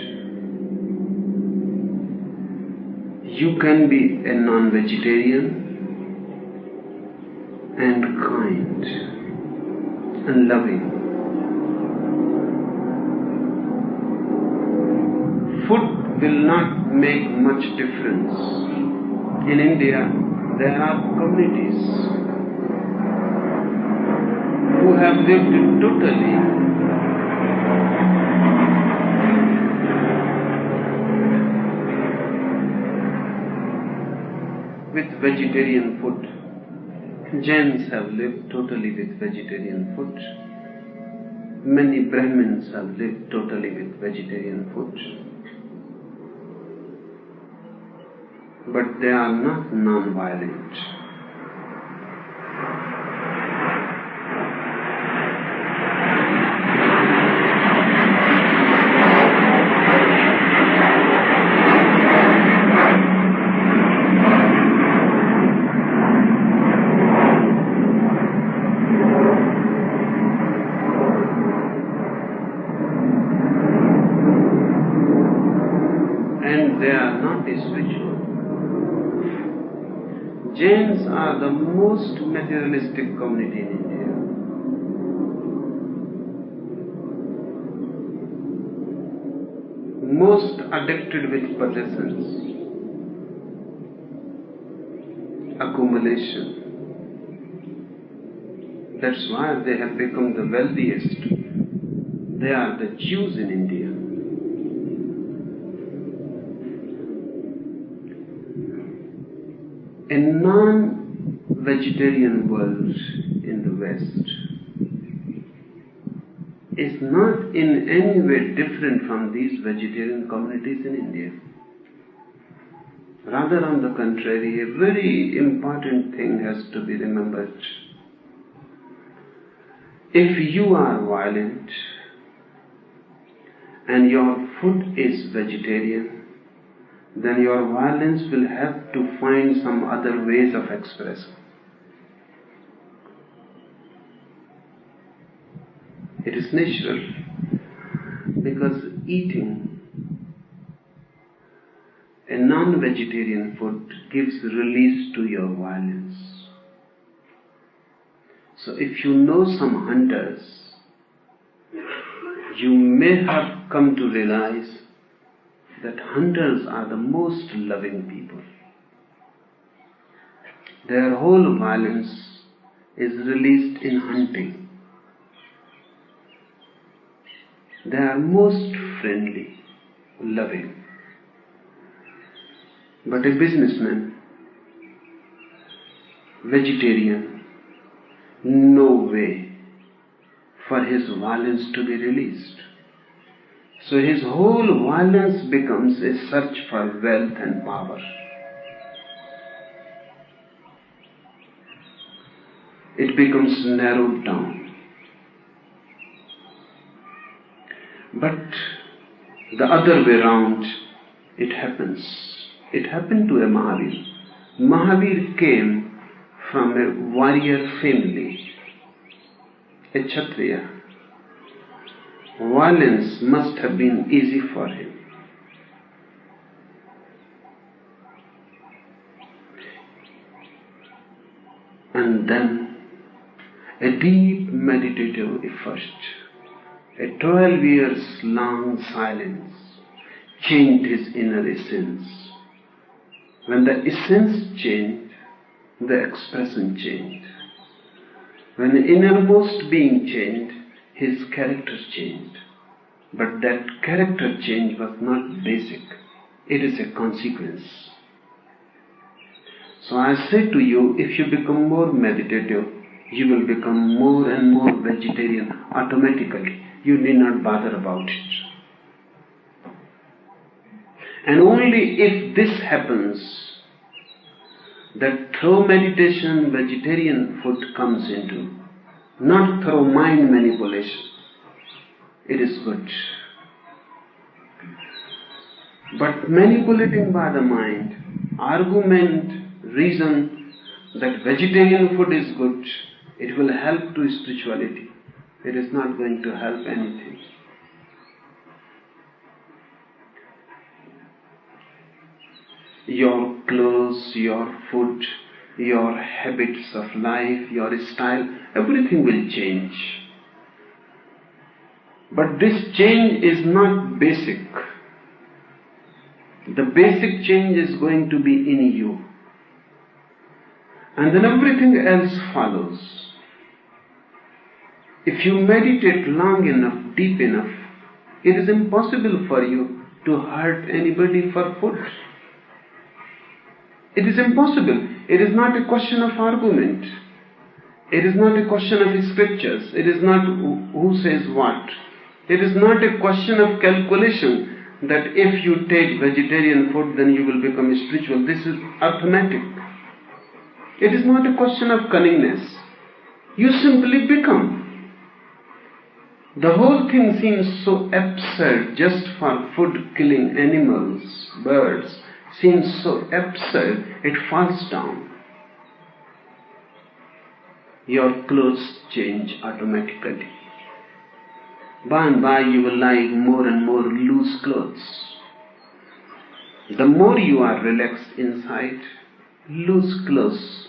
You can be a non-vegetarian and kind and loving. Food will not make much difference. In India, there are communities who have lived totally with vegetarian food. Jains have lived totally with vegetarian food. Many Brahmins have lived totally with vegetarian food. But they are not non-violent. And they are not spiritual. Jains are the most materialistic community in India. Most addicted with possessions, accumulation. That's why they have become the wealthiest. They are the Jews in India. A non-vegetarian world in the West is not in any way different from these vegetarian communities in India. Rather, on the contrary, a very important thing has to be remembered. If you are violent and your food is vegetarian, then your violence will have to find some other ways of expressing. It is natural, because eating a non-vegetarian food gives release to your violence. So if you know some hunters, you may have come to realize that hunters are the most loving people. Their whole violence is released in hunting. They are most friendly, loving. But a businessman, vegetarian, no way for his violence to be released. So his whole violence becomes a search for wealth and power. It becomes narrowed down. But the other way round, it happens. It happened to a Mahavir. Mahavir came from a warrior family, a Kshatriya. Violence must have been easy for him. And then a deep meditative effort, a 12 years long silence changed his inner essence. When the essence changed, the expression changed. When the innermost being changed, his character changed. But that character change was not basic. It is a consequence. So I say to you, if you become more meditative, you will become more and more vegetarian automatically. You need not bother about it. And only if this happens, that through meditation vegetarian food comes into, not through mind manipulation, it is good. But manipulating by the mind, argument, reason that vegetarian food is good, it will help to spirituality. It is not going to help anything. Your clothes, your food, your habits of life, your style, everything will change. But this change is not basic. The basic change is going to be in you. And then everything else follows. If you meditate long enough, deep enough, it is impossible for you to hurt anybody for food. It is impossible. It is not a question of argument. It is not a question of scriptures. It is not who says what. It is not a question of calculation that if you take vegetarian food then you will become spiritual. This is arithmetic. It is not a question of cunningness. You simply become. The whole thing seems so absurd just for food, killing animals, birds. Seems so absurd, it falls down. Your clothes change automatically. By and by you will like more and more loose clothes. The more you are relaxed inside, loose clothes.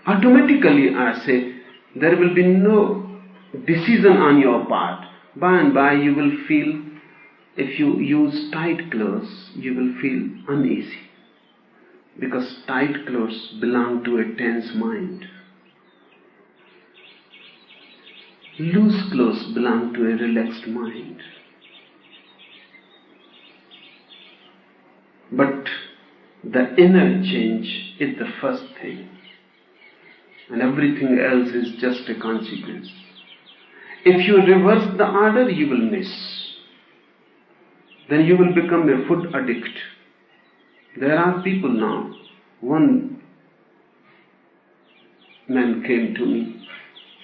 Automatically, I say, there will be no decision on your part. By and by you will feel, if you use tight clothes, you will feel uneasy. Because tight clothes belong to a tense mind. Loose clothes belong to a relaxed mind. But the inner change is the first thing. And everything else is just a consequence. If you reverse the order, you will miss. Then you will become a food addict. There are people now. One man came to me.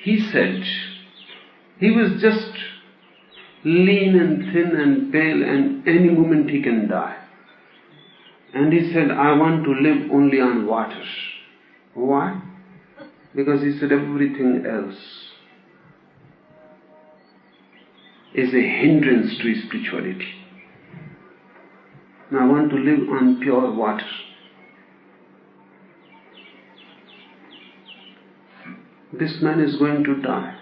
He said, he was just lean and thin and pale and any moment he can die. And he said, I want to live only on water. Why? Because he said everything else is a hindrance to spirituality. I want to live on pure water. This man is going to die.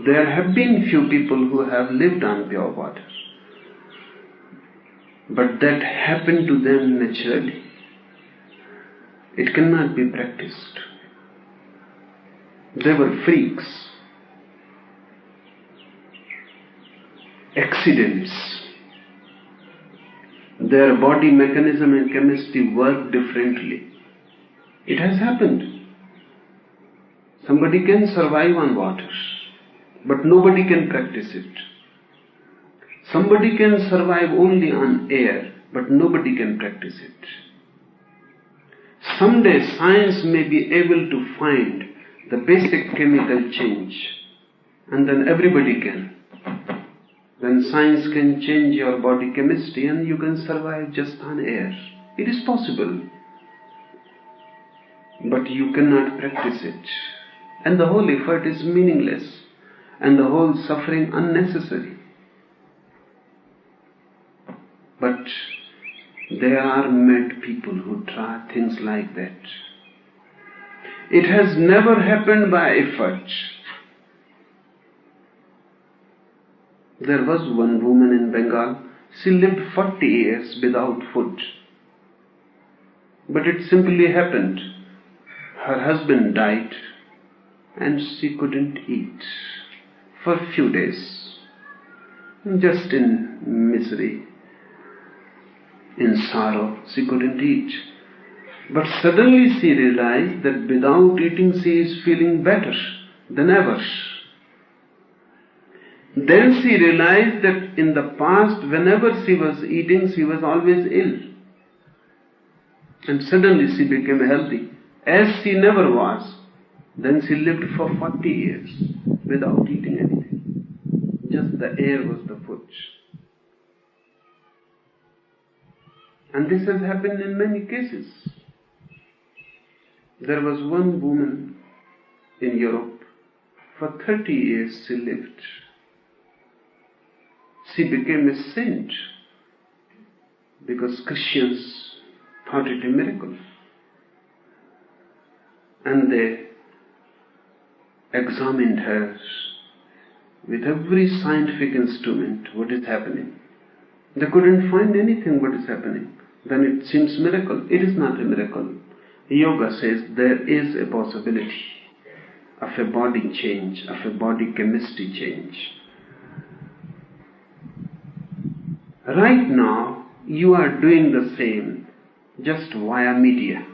There have been few people who have lived on pure water. But that happened to them naturally. It cannot be practiced. They were freaks. Accidents. Their body mechanism and chemistry work differently. It has happened. Somebody can survive on water, but nobody can practice it. Somebody can survive only on air, but nobody can practice it. Someday science may be able to find the basic chemical change, and then everybody can. Then science can change your body chemistry and you can survive just on air. It is possible. But you cannot practice it. And the whole effort is meaningless. And the whole suffering unnecessary. But there are mad people who try things like that. It has never happened by effort. There was one woman in Bengal, She lived 40 years without food. But it simply happened. Her husband died and she couldn't eat for a few days. Just in misery, in sorrow, she couldn't eat. But suddenly she realized that without eating she is feeling better than ever. Then she realized that in the past, whenever she was eating, she was always ill. And suddenly she became healthy, as she never was. Then she lived for 40 years without eating anything. Just the air was the food. And this has happened in many cases. There was one woman in Europe, for 30 years she lived. She became a saint because Christians thought it a miracle. And they examined her with every scientific instrument, what is happening. They couldn't find anything what is happening. Then it seems miracle. It is not a miracle. Yoga says there is a possibility of a body change, of a body chemistry change. Right now, you are doing the same, just via media.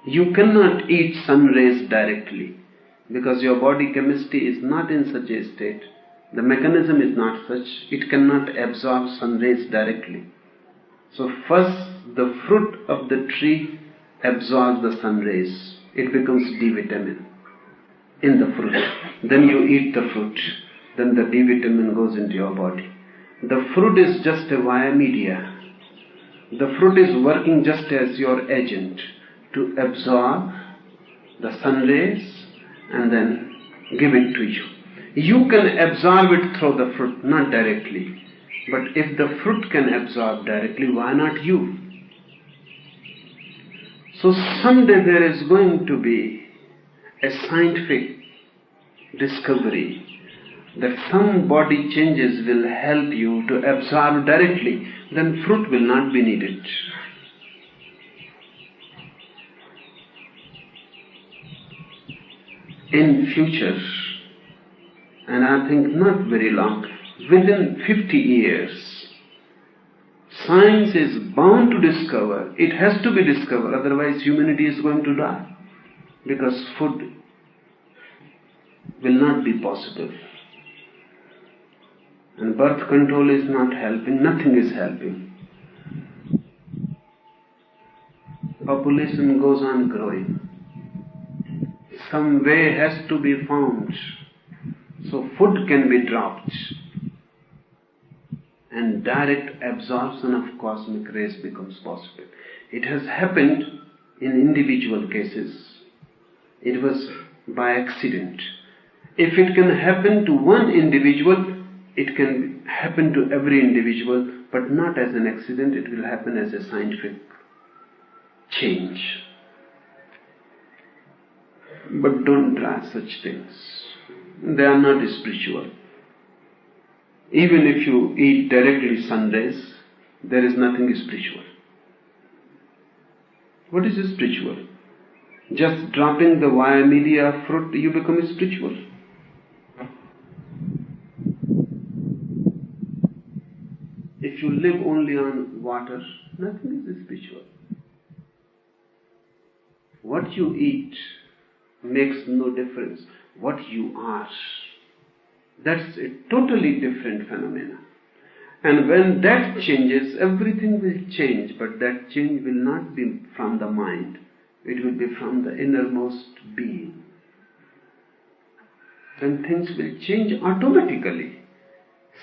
You cannot eat sun rays directly because your body chemistry is not in such a state. The mechanism is not such. It cannot absorb sun rays directly. So first, the fruit of the tree absorbs the sun rays. It becomes D vitamin in the fruit. Then you eat the fruit. Then the D vitamin goes into your body. The fruit is just a via media. The fruit is working just as your agent to absorb the sun rays and then give it to you. You can absorb it through the fruit, not directly. But if the fruit can absorb directly, why not you? So someday there is going to be a scientific discovery that some body changes will help you to absorb directly, then fruit will not be needed. In future, and I think not very long, within 50 years, science is bound to discover, it has to be discovered, otherwise humanity is going to die, because food will not be possible. And birth control is not helping, nothing is helping. Population goes on growing. Some way has to be found so food can be dropped and direct absorption of cosmic rays becomes possible. It has happened in individual cases. It was by accident. If it can happen to one individual, it can happen to every individual, but not as an accident. It will happen as a scientific change. But don't try such things. They are not spiritual. Even if you eat directly sun rays, there is nothing spiritual. What is spiritual? Just dropping the via media fruit, you become spiritual. If you live only on water, nothing is spiritual. What you eat makes no difference. What you are, that's a totally different phenomenon. And when that changes, everything will change, but that change will not be from the mind. It will be from the innermost being. Then things will change automatically.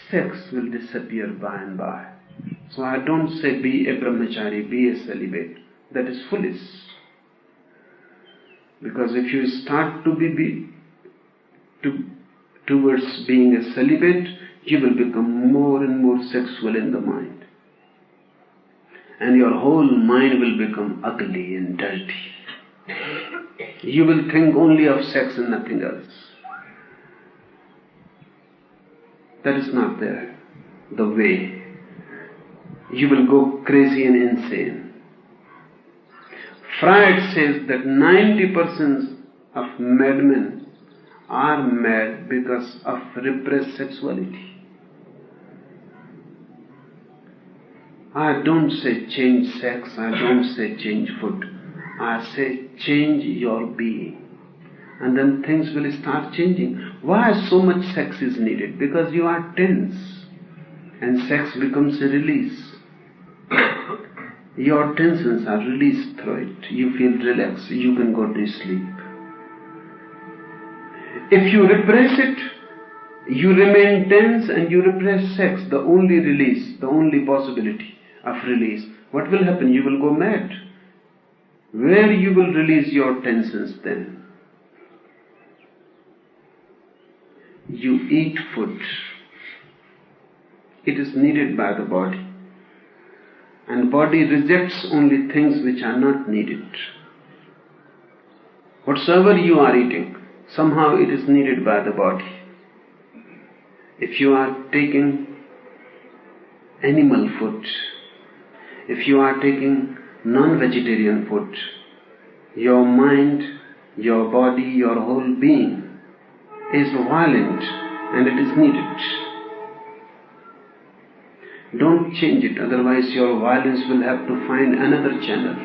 Sex will disappear by and by. So I don't say be a brahmachari, be a celibate. That is foolish. Because if you start to towards being a celibate, you will become more and more sexual in the mind. And your whole mind will become ugly and dirty. You will think only of sex and nothing else. That is not there. the way. You will go crazy and insane. Freud says that 90% of madmen are mad because of repressed sexuality. I don't say change sex, I don't say change food. I say change your being. And then things will start changing. Why so much sex is needed? Because you are tense. And sex becomes a release. Your tensions are released through it. You feel relaxed. You can go to sleep. If you repress it, you remain tense and you repress sex, the only release, the only possibility of release. What will happen? You will go mad. Where you will release your tensions then? You eat food. It is needed by the body. And body rejects only things which are not needed. Whatsoever you are eating, somehow it is needed by the body. If you are taking animal food, if you are taking non-vegetarian food, your mind, your body, your whole being is violent and it is needed. Don't change it, otherwise your violence will have to find another channel.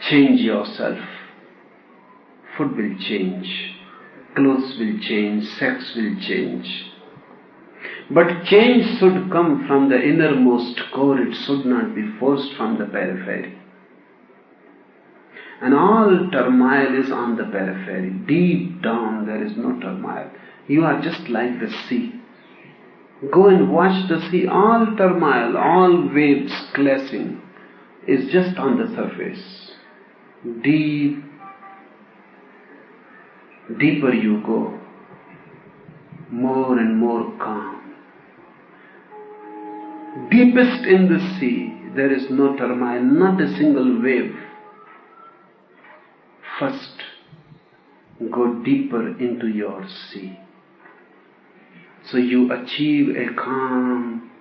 Change yourself. Food will change. Clothes will change. Sex will change. But change should come from the innermost core. It should not be forced from the periphery. And all turmoil is on the periphery. Deep down there is no turmoil. You are just like the sea. Go and watch the sea. All turmoil, all waves clashing is just on the surface. Deeper you go, more and more calm. Deepest in the sea, there is no turmoil, not a single wave. First, go deeper into your sea. So you achieve a calm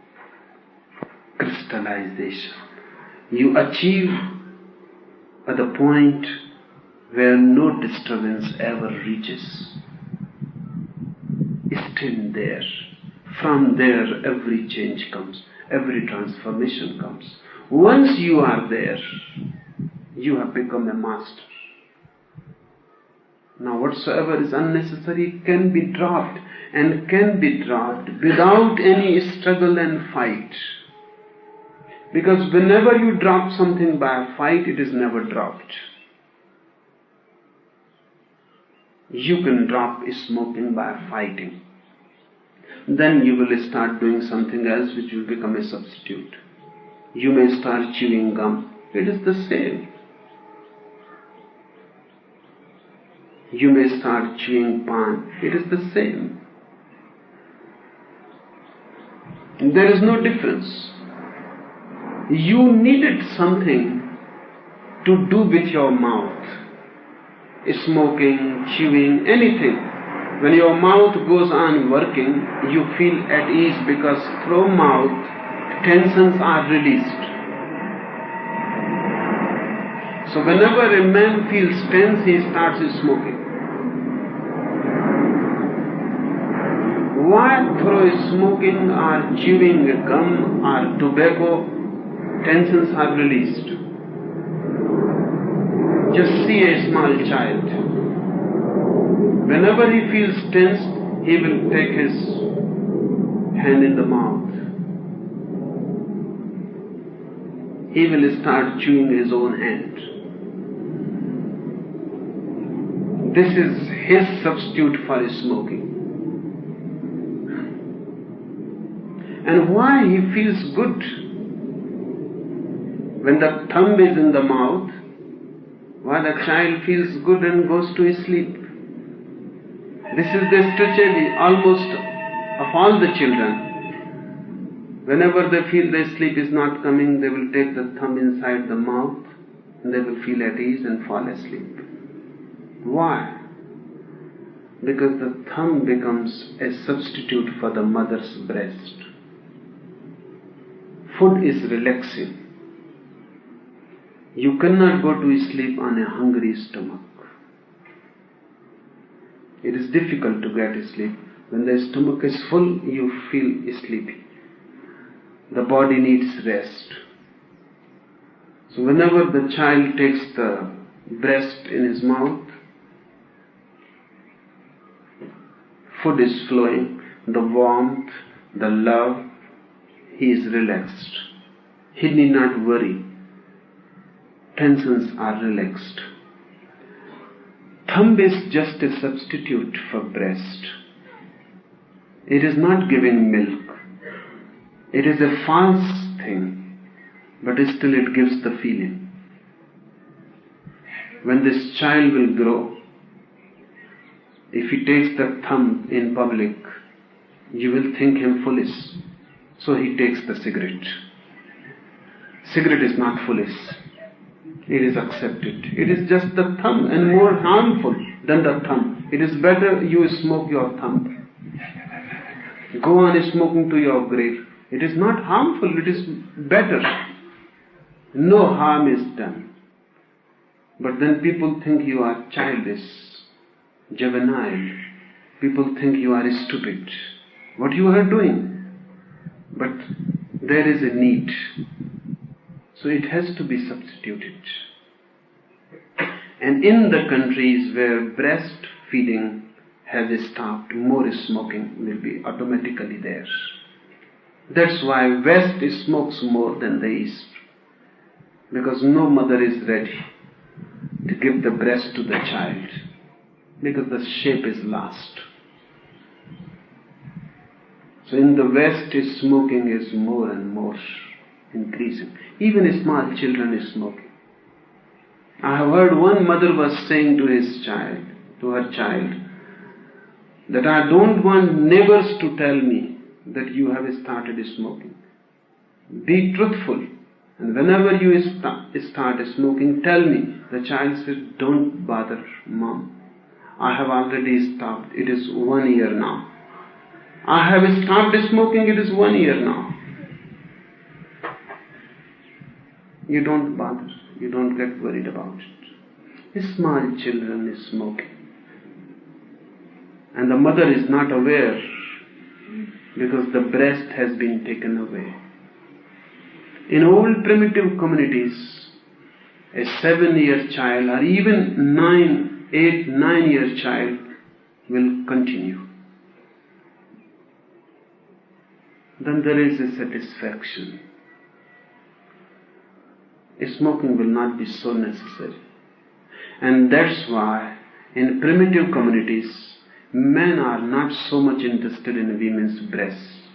crystallization. You achieve at the point where no disturbance ever reaches. Stand there. From there every change comes, every transformation comes. Once you are there, you have become a master. Now whatsoever is unnecessary can be dropped, and can be dropped without any struggle and fight. Because whenever you drop something by a fight, it is never dropped. You can drop smoking by fighting. Then you will start doing something else which will become a substitute. You may start chewing gum. It is the same. You may start chewing pan. It is the same. There is no difference. You needed something to do with your mouth. Smoking, chewing, anything. When your mouth goes on working, you feel at ease because through mouth, tensions are released. So whenever a man feels tense, he starts smoking. Why through smoking or chewing gum or tobacco, tensions are released? Just see a small child. Whenever he feels tense, he will take his hand in the mouth. He will start chewing his own hand. This is his substitute for smoking. And why he feels good? When the thumb is in the mouth, why the child feels good and goes to sleep. This is the strategy almost of all the children. Whenever they feel their sleep is not coming, they will take the thumb inside the mouth and they will feel at ease and fall asleep. Why? because the thumb becomes a substitute for the mother's breast. Food is relaxing. You cannot go to sleep on a hungry stomach. It is difficult to get sleep. When the stomach is full, you feel sleepy. The body needs rest. So whenever the child takes the breast in his mouth, food is flowing, the warmth, the love, he is relaxed. He need not worry. Tensions are relaxed. Thumb is just a substitute for breast. It is not giving milk. It is a false thing, but still it gives the feeling. When this child will grow, if he takes the thumb in public, you will think him foolish. So he takes the cigarette. Cigarette is not foolish. It is accepted. It is just the thumb and more harmful than the thumb. It is better you smoke your thumb. Go on smoking to your grave. It is not harmful, it is better. No harm is done. But then people think you are childish, juvenile. People think you are stupid. What you are doing? But there is a need. So it has to be substituted. And in the countries where breastfeeding has stopped, more smoking will be automatically there. That's why West smokes more than the East. Because no mother is ready to give the breast to the child. Because the shape is lost. So in the West, smoking is more and more increasing. Even small children is smoking. I have heard one mother was saying to her child, that I don't want neighbors to tell me that you have started smoking. Be truthful. And whenever you start smoking, tell me. The child said, don't bother, Mom. I have already stopped. It is 1 year now. I have stopped smoking. It is 1 year now. You don't bother. You don't get worried about it. Small children is smoking. And the mother is not aware because the breast has been taken away. In old primitive communities, a 7-year child or even 9-year child will continue. Then there is a satisfaction. Smoking will not be so necessary. And that's why in primitive communities, men are not so much interested in women's breasts.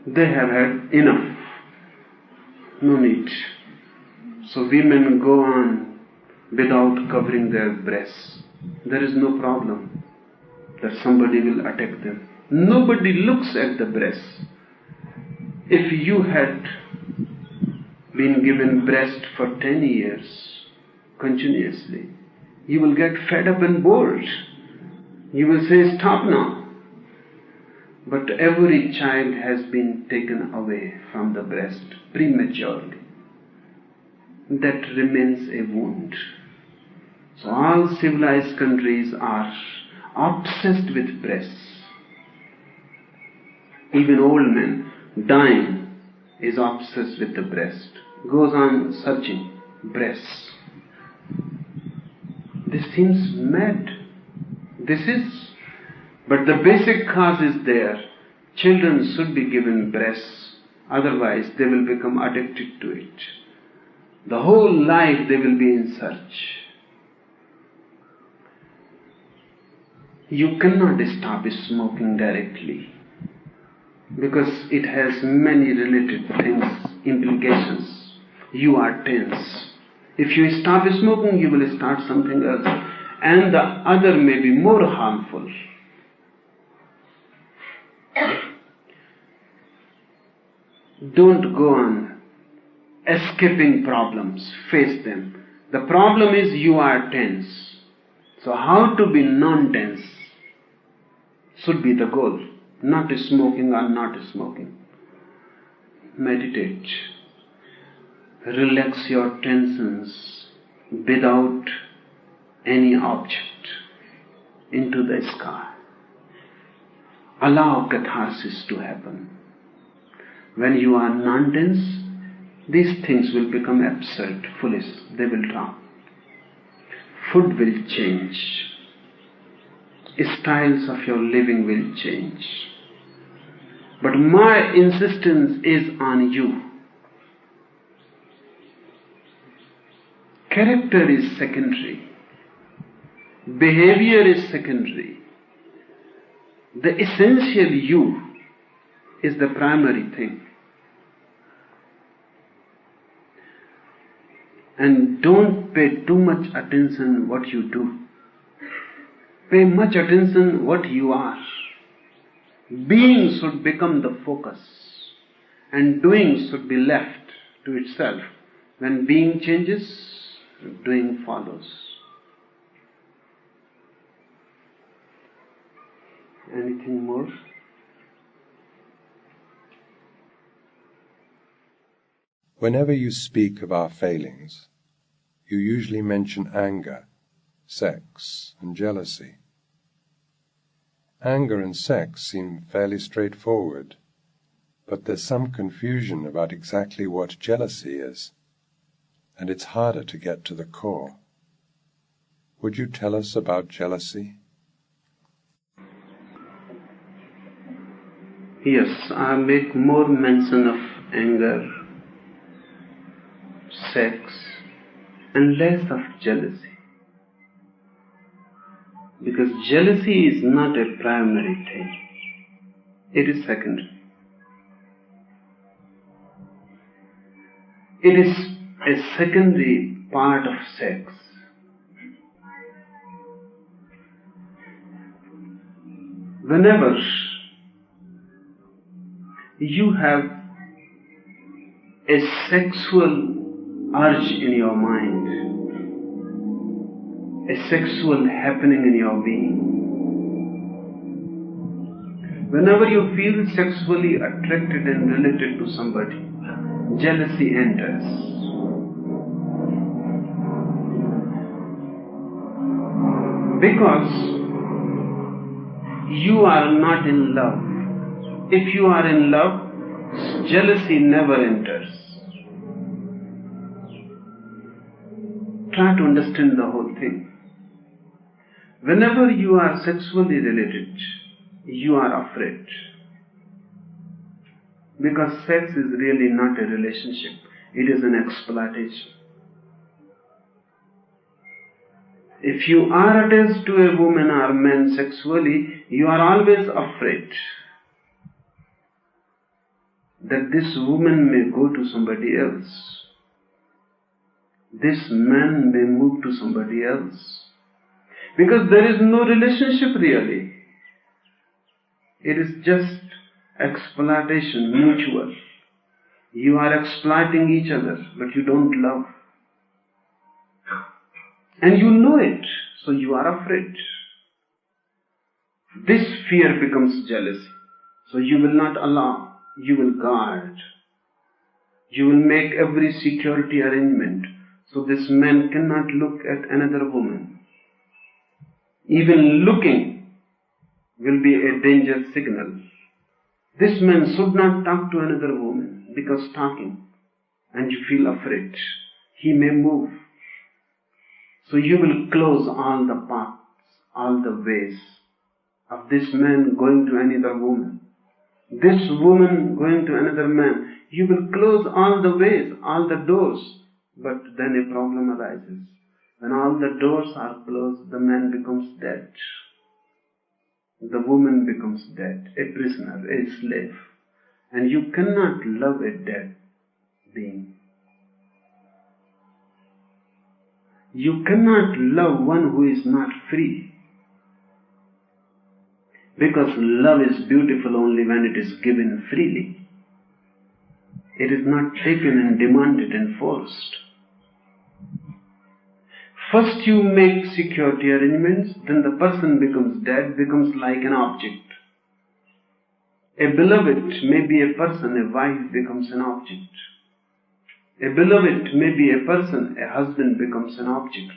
They have had enough. No need. So women go on without covering their breasts. There is no problem that somebody will attack them. Nobody looks at the breasts. If you had been given breast for 10 years continuously, you will get fed up and bored. You will say, stop now. But every child has been taken away from the breast prematurely. That remains a wound. So all civilized countries are obsessed with breasts. Even old men dying is obsessed with the breast. Goes on searching breasts. This seems mad. But the basic cause is there. Children should be given breasts, otherwise they will become addicted to it. The whole life they will be in search. You cannot stop smoking directly because it has many related things, implications. You are tense. If you stop smoking, you will start something else, and the other may be more harmful. Don't go on escaping problems. Face them. The problem is you are tense. So how to be non-tense should be the goal, not smoking or not smoking. Meditate. Relax your tensions without any object into the sky. Allow catharsis to happen. When you are non-tense, these things will become absurd, foolish, they will drop. Food will change. Styles of your living will change. But my insistence is on you. Character is secondary. Behavior is secondary. The essential you is the primary thing. And don't pay too much attention what you do. Pay much attention what you are. Being should become the focus, and doing should be left to itself. When being changes, doing follows. Anything more? Whenever you speak of our failings, you usually mention anger, sex, and jealousy. Anger and sex seem fairly straightforward, but there's some confusion about exactly what jealousy is, and it's harder to get to the core. Would you tell us about jealousy? Yes, I make more mention of anger, sex, and less of jealousy. Because jealousy is not a primary thing. It is secondary. It is a secondary part of sex. Whenever you have a sexual urge in your mind, a sexual happening in your being, whenever you feel sexually attracted and related to somebody, jealousy enters. Because you are not in love. If you are in love, jealousy never enters. Try to understand the whole thing. Whenever you are sexually related, you are afraid. Because sex is really not a relationship, it is an exploitation. If you are attached to a woman or man sexually, you are always afraid that this woman may go to somebody else. This man may move to somebody else. Because there is no relationship really. It is just exploitation, mutual. You are exploiting each other, but you don't love. And you know it, so you are afraid. This fear becomes jealousy. So you will not allow, you will guard. You will make every security arrangement so this man cannot look at another woman. Even looking will be a danger signal. This man should not talk to another woman, because talking, and you feel afraid, he may move. So you will close all the paths, all the ways of this man going to another woman, this woman going to another man. You will close all the ways, all the doors, but then a problem arises. When all the doors are closed, the man becomes dead. The woman becomes dead, a prisoner, a slave. And you cannot love a dead being. You cannot love one who is not free. Because love is beautiful only when it is given freely. It is not taken and demanded and forced. First you make security arrangements, then the person becomes dead, becomes like an object. A beloved may be a person, a wife becomes an object. A beloved may be a person, a husband becomes an object.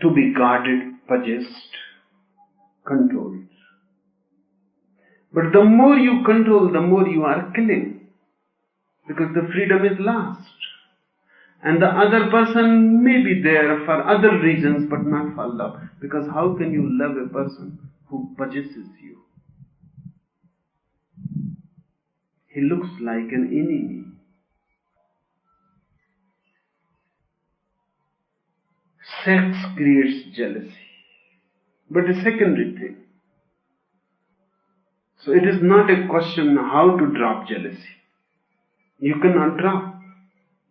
To be guarded, possessed, controlled. But the more you control, the more you are killing. Because the freedom is lost. And the other person may be there for other reasons, but not for love. Because how can you love a person who possesses you? He looks like an enemy. Sex creates jealousy. But a secondary thing. So it is not a question how to drop jealousy. You cannot drop.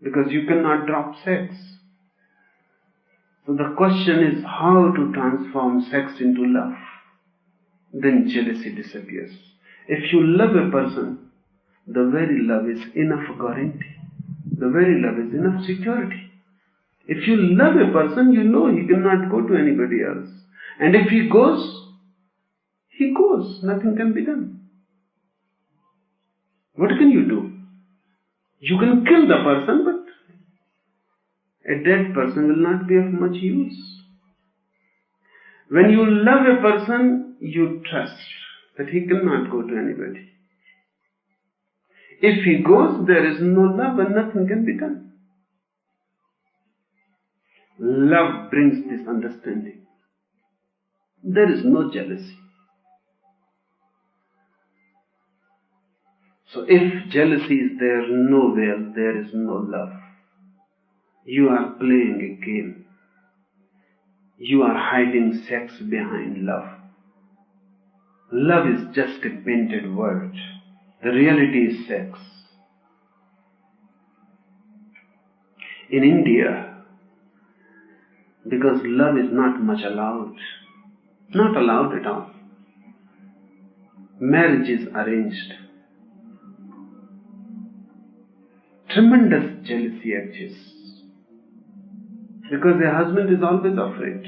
Because you cannot drop sex. So the question is how to transform sex into love. Then jealousy disappears. If you love a person, the very love is enough guarantee. The very love is enough security. If you love a person, you know he cannot go to anybody else. And if he goes, he goes. Nothing can be done. What can you do? You can kill the person, but a dead person will not be of much use. When you love a person, you trust that he cannot go to anybody. If he goes, there is no love and nothing can be done. Love brings this understanding. There is no jealousy. So if jealousy is there nowhere, there is no love. You are playing a game. You are hiding sex behind love. Love is just a painted word. The reality is sex. In India, because love is not much allowed, not allowed at all, marriage is arranged. Tremendous jealousy exists. Because a husband is always afraid.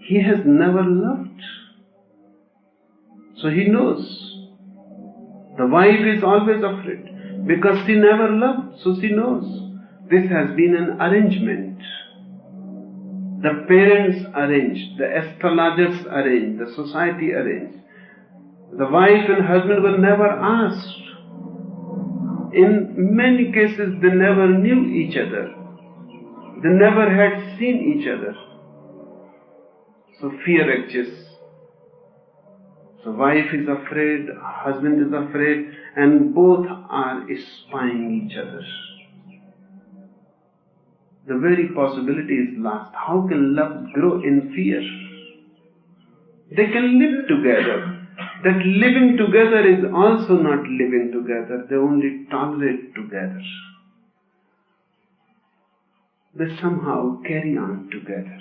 He has never loved. So he knows. The wife is always afraid. Because she never loved, so she knows. This has been an arrangement. The parents arranged, the astrologers arranged, the society arranged. The wife and husband were never asked. In many cases, they never knew each other. They never had seen each other. So fear exists. So wife is afraid, husband is afraid, and both are spying each other. The very possibility is lost. How can love grow in fear? They can live together. That living together is also not living together. They only tolerate together. They somehow carry on together.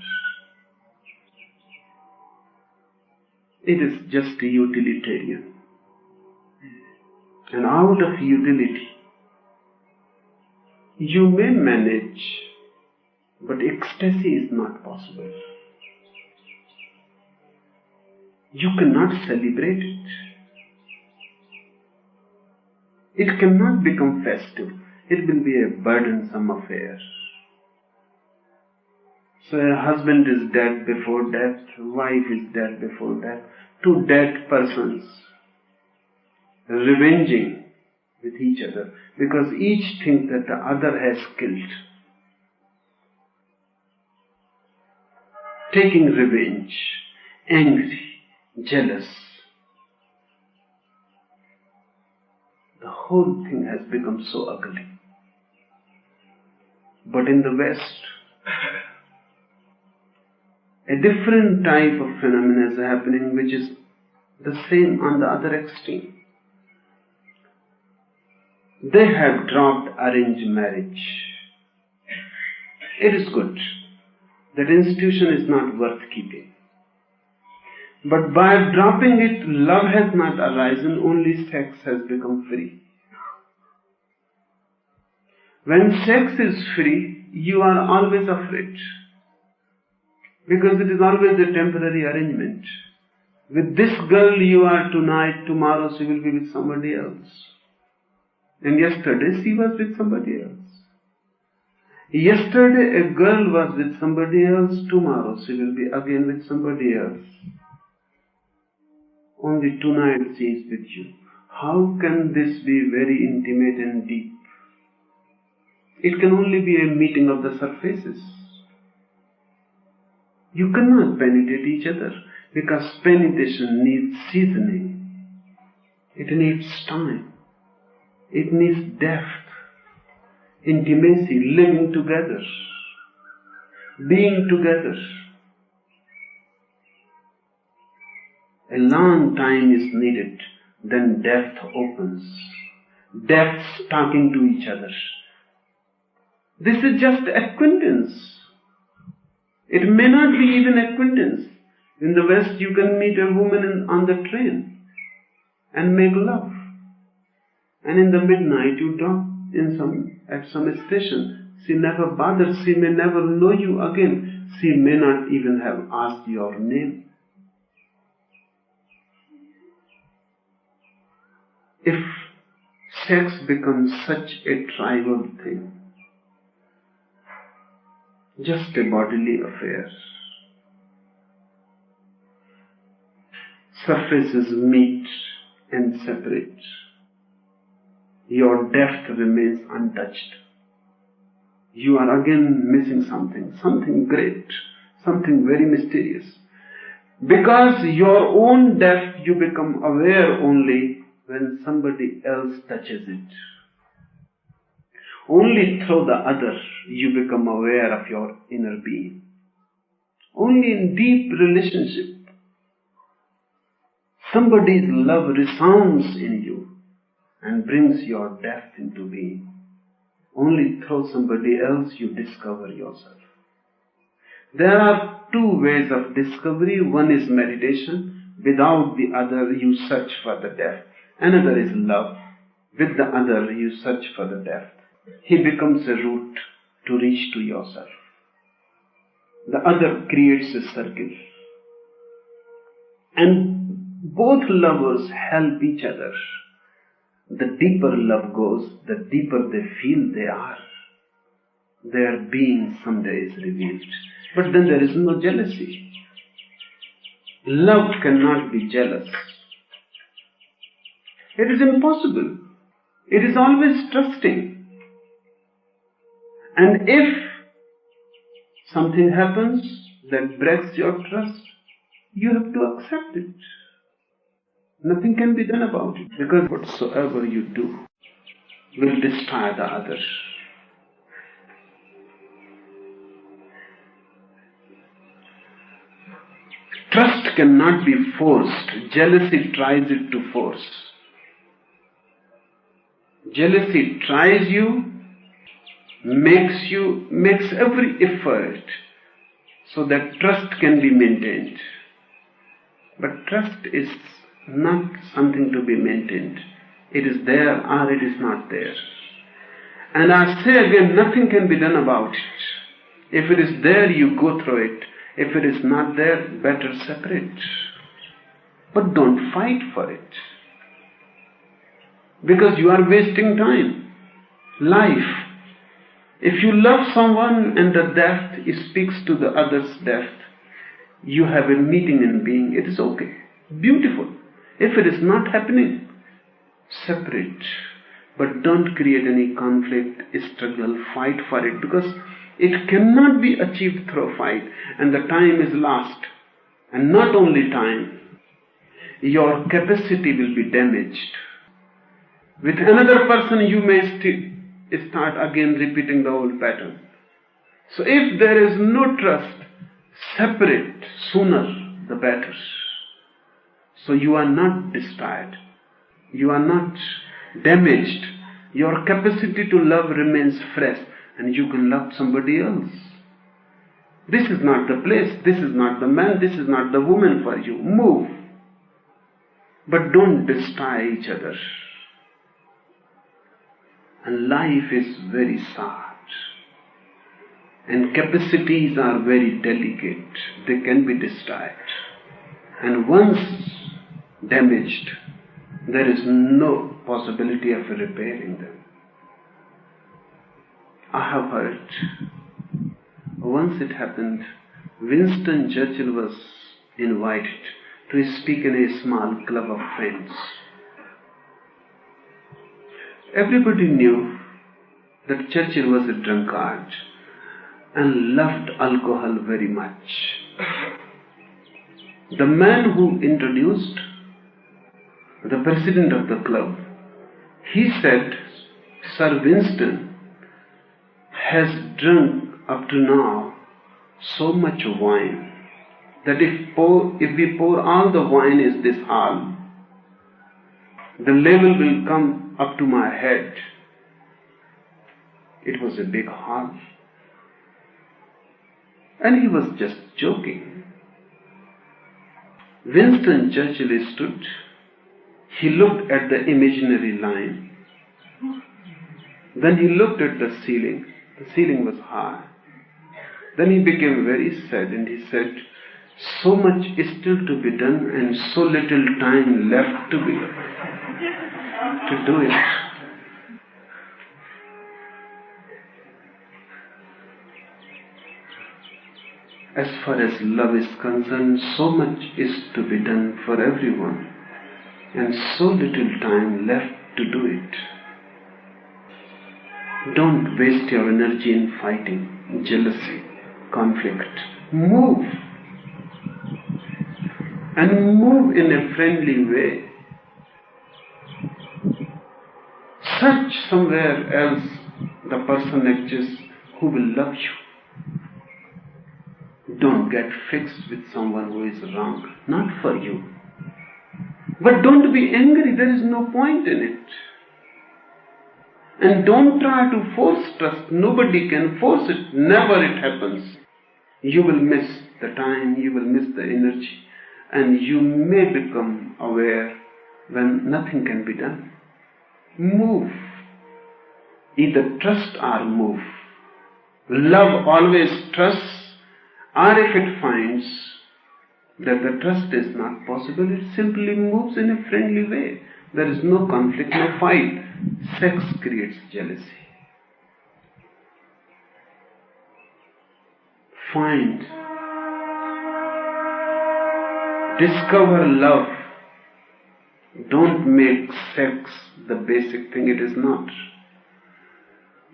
It is just a utilitarian. And out of utility, you may manage, but ecstasy is not possible. You cannot celebrate it. It cannot become festive. It will be a burdensome affair. So a husband is dead before death, wife is dead before death. Two dead persons revenging with each other because each thinks that the other has killed. Taking revenge, angry, jealous. The whole thing has become so ugly. But in the West, a different type of phenomenon is happening, which is the same on the other extreme. They have dropped arranged marriage. It is good. That institution is not worth keeping. But by dropping it, love has not arisen, only sex has become free. When sex is free, you are always afraid. Because it is always a temporary arrangement. With this girl you are tonight, tomorrow she will be with somebody else. And yesterday she was with somebody else. Yesterday a girl was with somebody else, tomorrow she will be again with somebody else. Only tonight she is with you. How can this be very intimate and deep? It can only be a meeting of the surfaces. You cannot penetrate each other because penetration needs seasoning. It needs time. It needs depth, intimacy, living together, being together. A long time is needed, then depth opens. Depths talking to each other. This is just acquaintance. It may not be even acquaintance. In the West you can meet a woman on the train and make love. And in the midnight you drop at some station. She never bothers, she may never know you again. She may not even have asked your name. If sex becomes such a trivial thing, just a bodily affair, surfaces meet and separate, your depth remains untouched. You are again missing something great, something very mysterious. Because your own depth you become aware only when somebody else touches it. Only through the other you become aware of your inner being. Only in deep relationship somebody's love resounds in you and brings your depth into being. Only through somebody else you discover yourself. There are two ways of discovery. One is meditation. Without the other you search for the depth. Another is love. With the other you search for the depth. He becomes a route to reach to yourself. The other creates a circle. And both lovers help each other. The deeper love goes, the deeper they feel they are. Their being someday is revealed. But then there is no jealousy. Love cannot be jealous. It is impossible. It is always trusting. And if something happens that breaks your trust, you have to accept it. Nothing can be done about it, because whatsoever you do will destroy the other. Trust cannot be forced. Jealousy tries it to force. Jealousy tries you, makes every effort so that trust can be maintained. But trust is not something to be maintained. It is there or it is not there. And I say again, nothing can be done about it. If it is there, you go through it. If it is not there, better separate. But don't fight for it. Because you are wasting time. Life. If you love someone and the depth speaks to the other's depth, you have a meeting in being. It is okay. Beautiful. If it is not happening, separate. But don't create any conflict, struggle, fight for it, because it cannot be achieved through fight, and the time is lost. And not only time, your capacity will be damaged. With another person you may start again repeating the old pattern. So if there is no trust, separate sooner the better. So you are not destroyed. You are not damaged. Your capacity to love remains fresh, and you can love somebody else. This is not the place, this is not the man, this is not the woman for you. Move. But don't destroy each other. And life is very sad. and capacities are very delicate. They can be destroyed. And once damaged, there is no possibility of repairing them. I have heard, once it happened, Winston Churchill was invited to speak in a small club of friends. Everybody knew that Churchill was a drunkard and loved alcohol very much. The man who introduced the president of the club, he said, Sir Winston has drunk up to now so much wine that if we pour all the wine in this hall, the level will come up to my head. It was a big hall. And he was just joking. Winston Churchill stood. He looked at the imaginary line. Then he looked at the ceiling. The ceiling was high. Then he became very sad and he said, so much is still to be done and so little time left to do it. As far as love is concerned, so much is to be done for everyone and so little time left to do it. Don't waste your energy in fighting, jealousy, conflict. Move. And move in a friendly way. Search somewhere else the person exists who will love you. Don't get fixed with someone who is wrong, not for you. But don't be angry, there is no point in it. And don't try to force trust, nobody can force it, never it happens. You will miss the time, you will miss the energy, and you may become aware when nothing can be done. Move. Either trust or move. Love always trusts, or if it finds that the trust is not possible, it simply moves in a friendly way. There is no conflict, no fight. Sex creates jealousy. Find, discover love. Don't make sex the basic thing, it is not.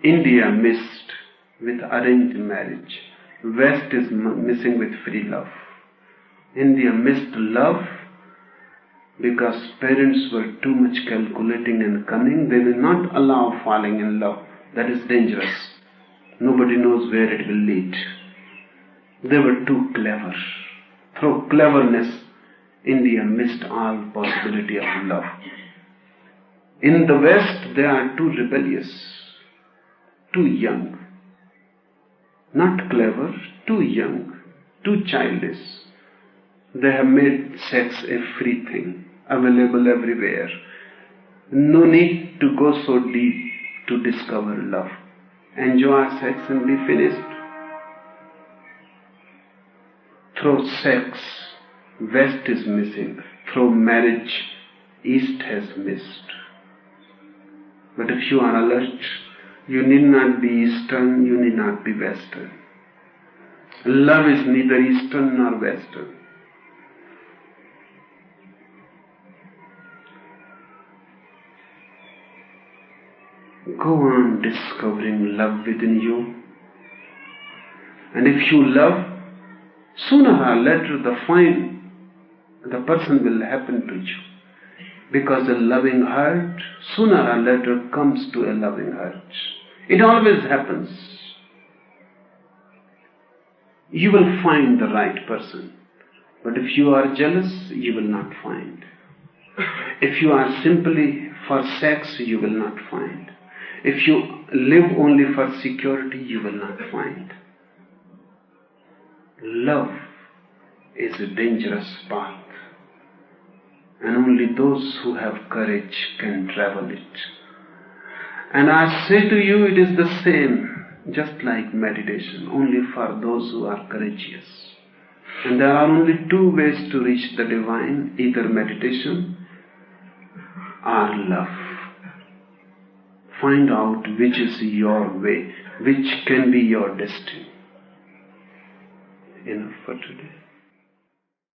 India missed with arranged marriage. West is missing with free love. India missed love because parents were too much calculating and cunning. They will not allow falling in love. That is dangerous. Nobody knows where it will lead. They were too clever. Through cleverness, India missed all possibility of love. In the West, they are too rebellious, too young. Not clever, too young, too childish. They have made sex a free thing, available everywhere. No need to go so deep to discover love. Enjoy sex and be finished. Through sex, West is missing. Through marriage, East has missed. But if you are alert, you need not be Eastern, you need not be Western. Love is neither Eastern nor Western. Go on discovering love within you. And if you love, sooner or later the person will happen to you. Because a loving heart, sooner or later, comes to a loving heart. It always happens. You will find the right person. But if you are jealous, you will not find. If you are simply for sex, you will not find. If you live only for security, you will not find. Love is a dangerous path. And only those who have courage can travel it. And I say to you, it is the same. just like meditation, only for those who are courageous. And there are only two ways to reach the divine, either meditation or love. Find out which is your way, which can be your destiny. Enough for today.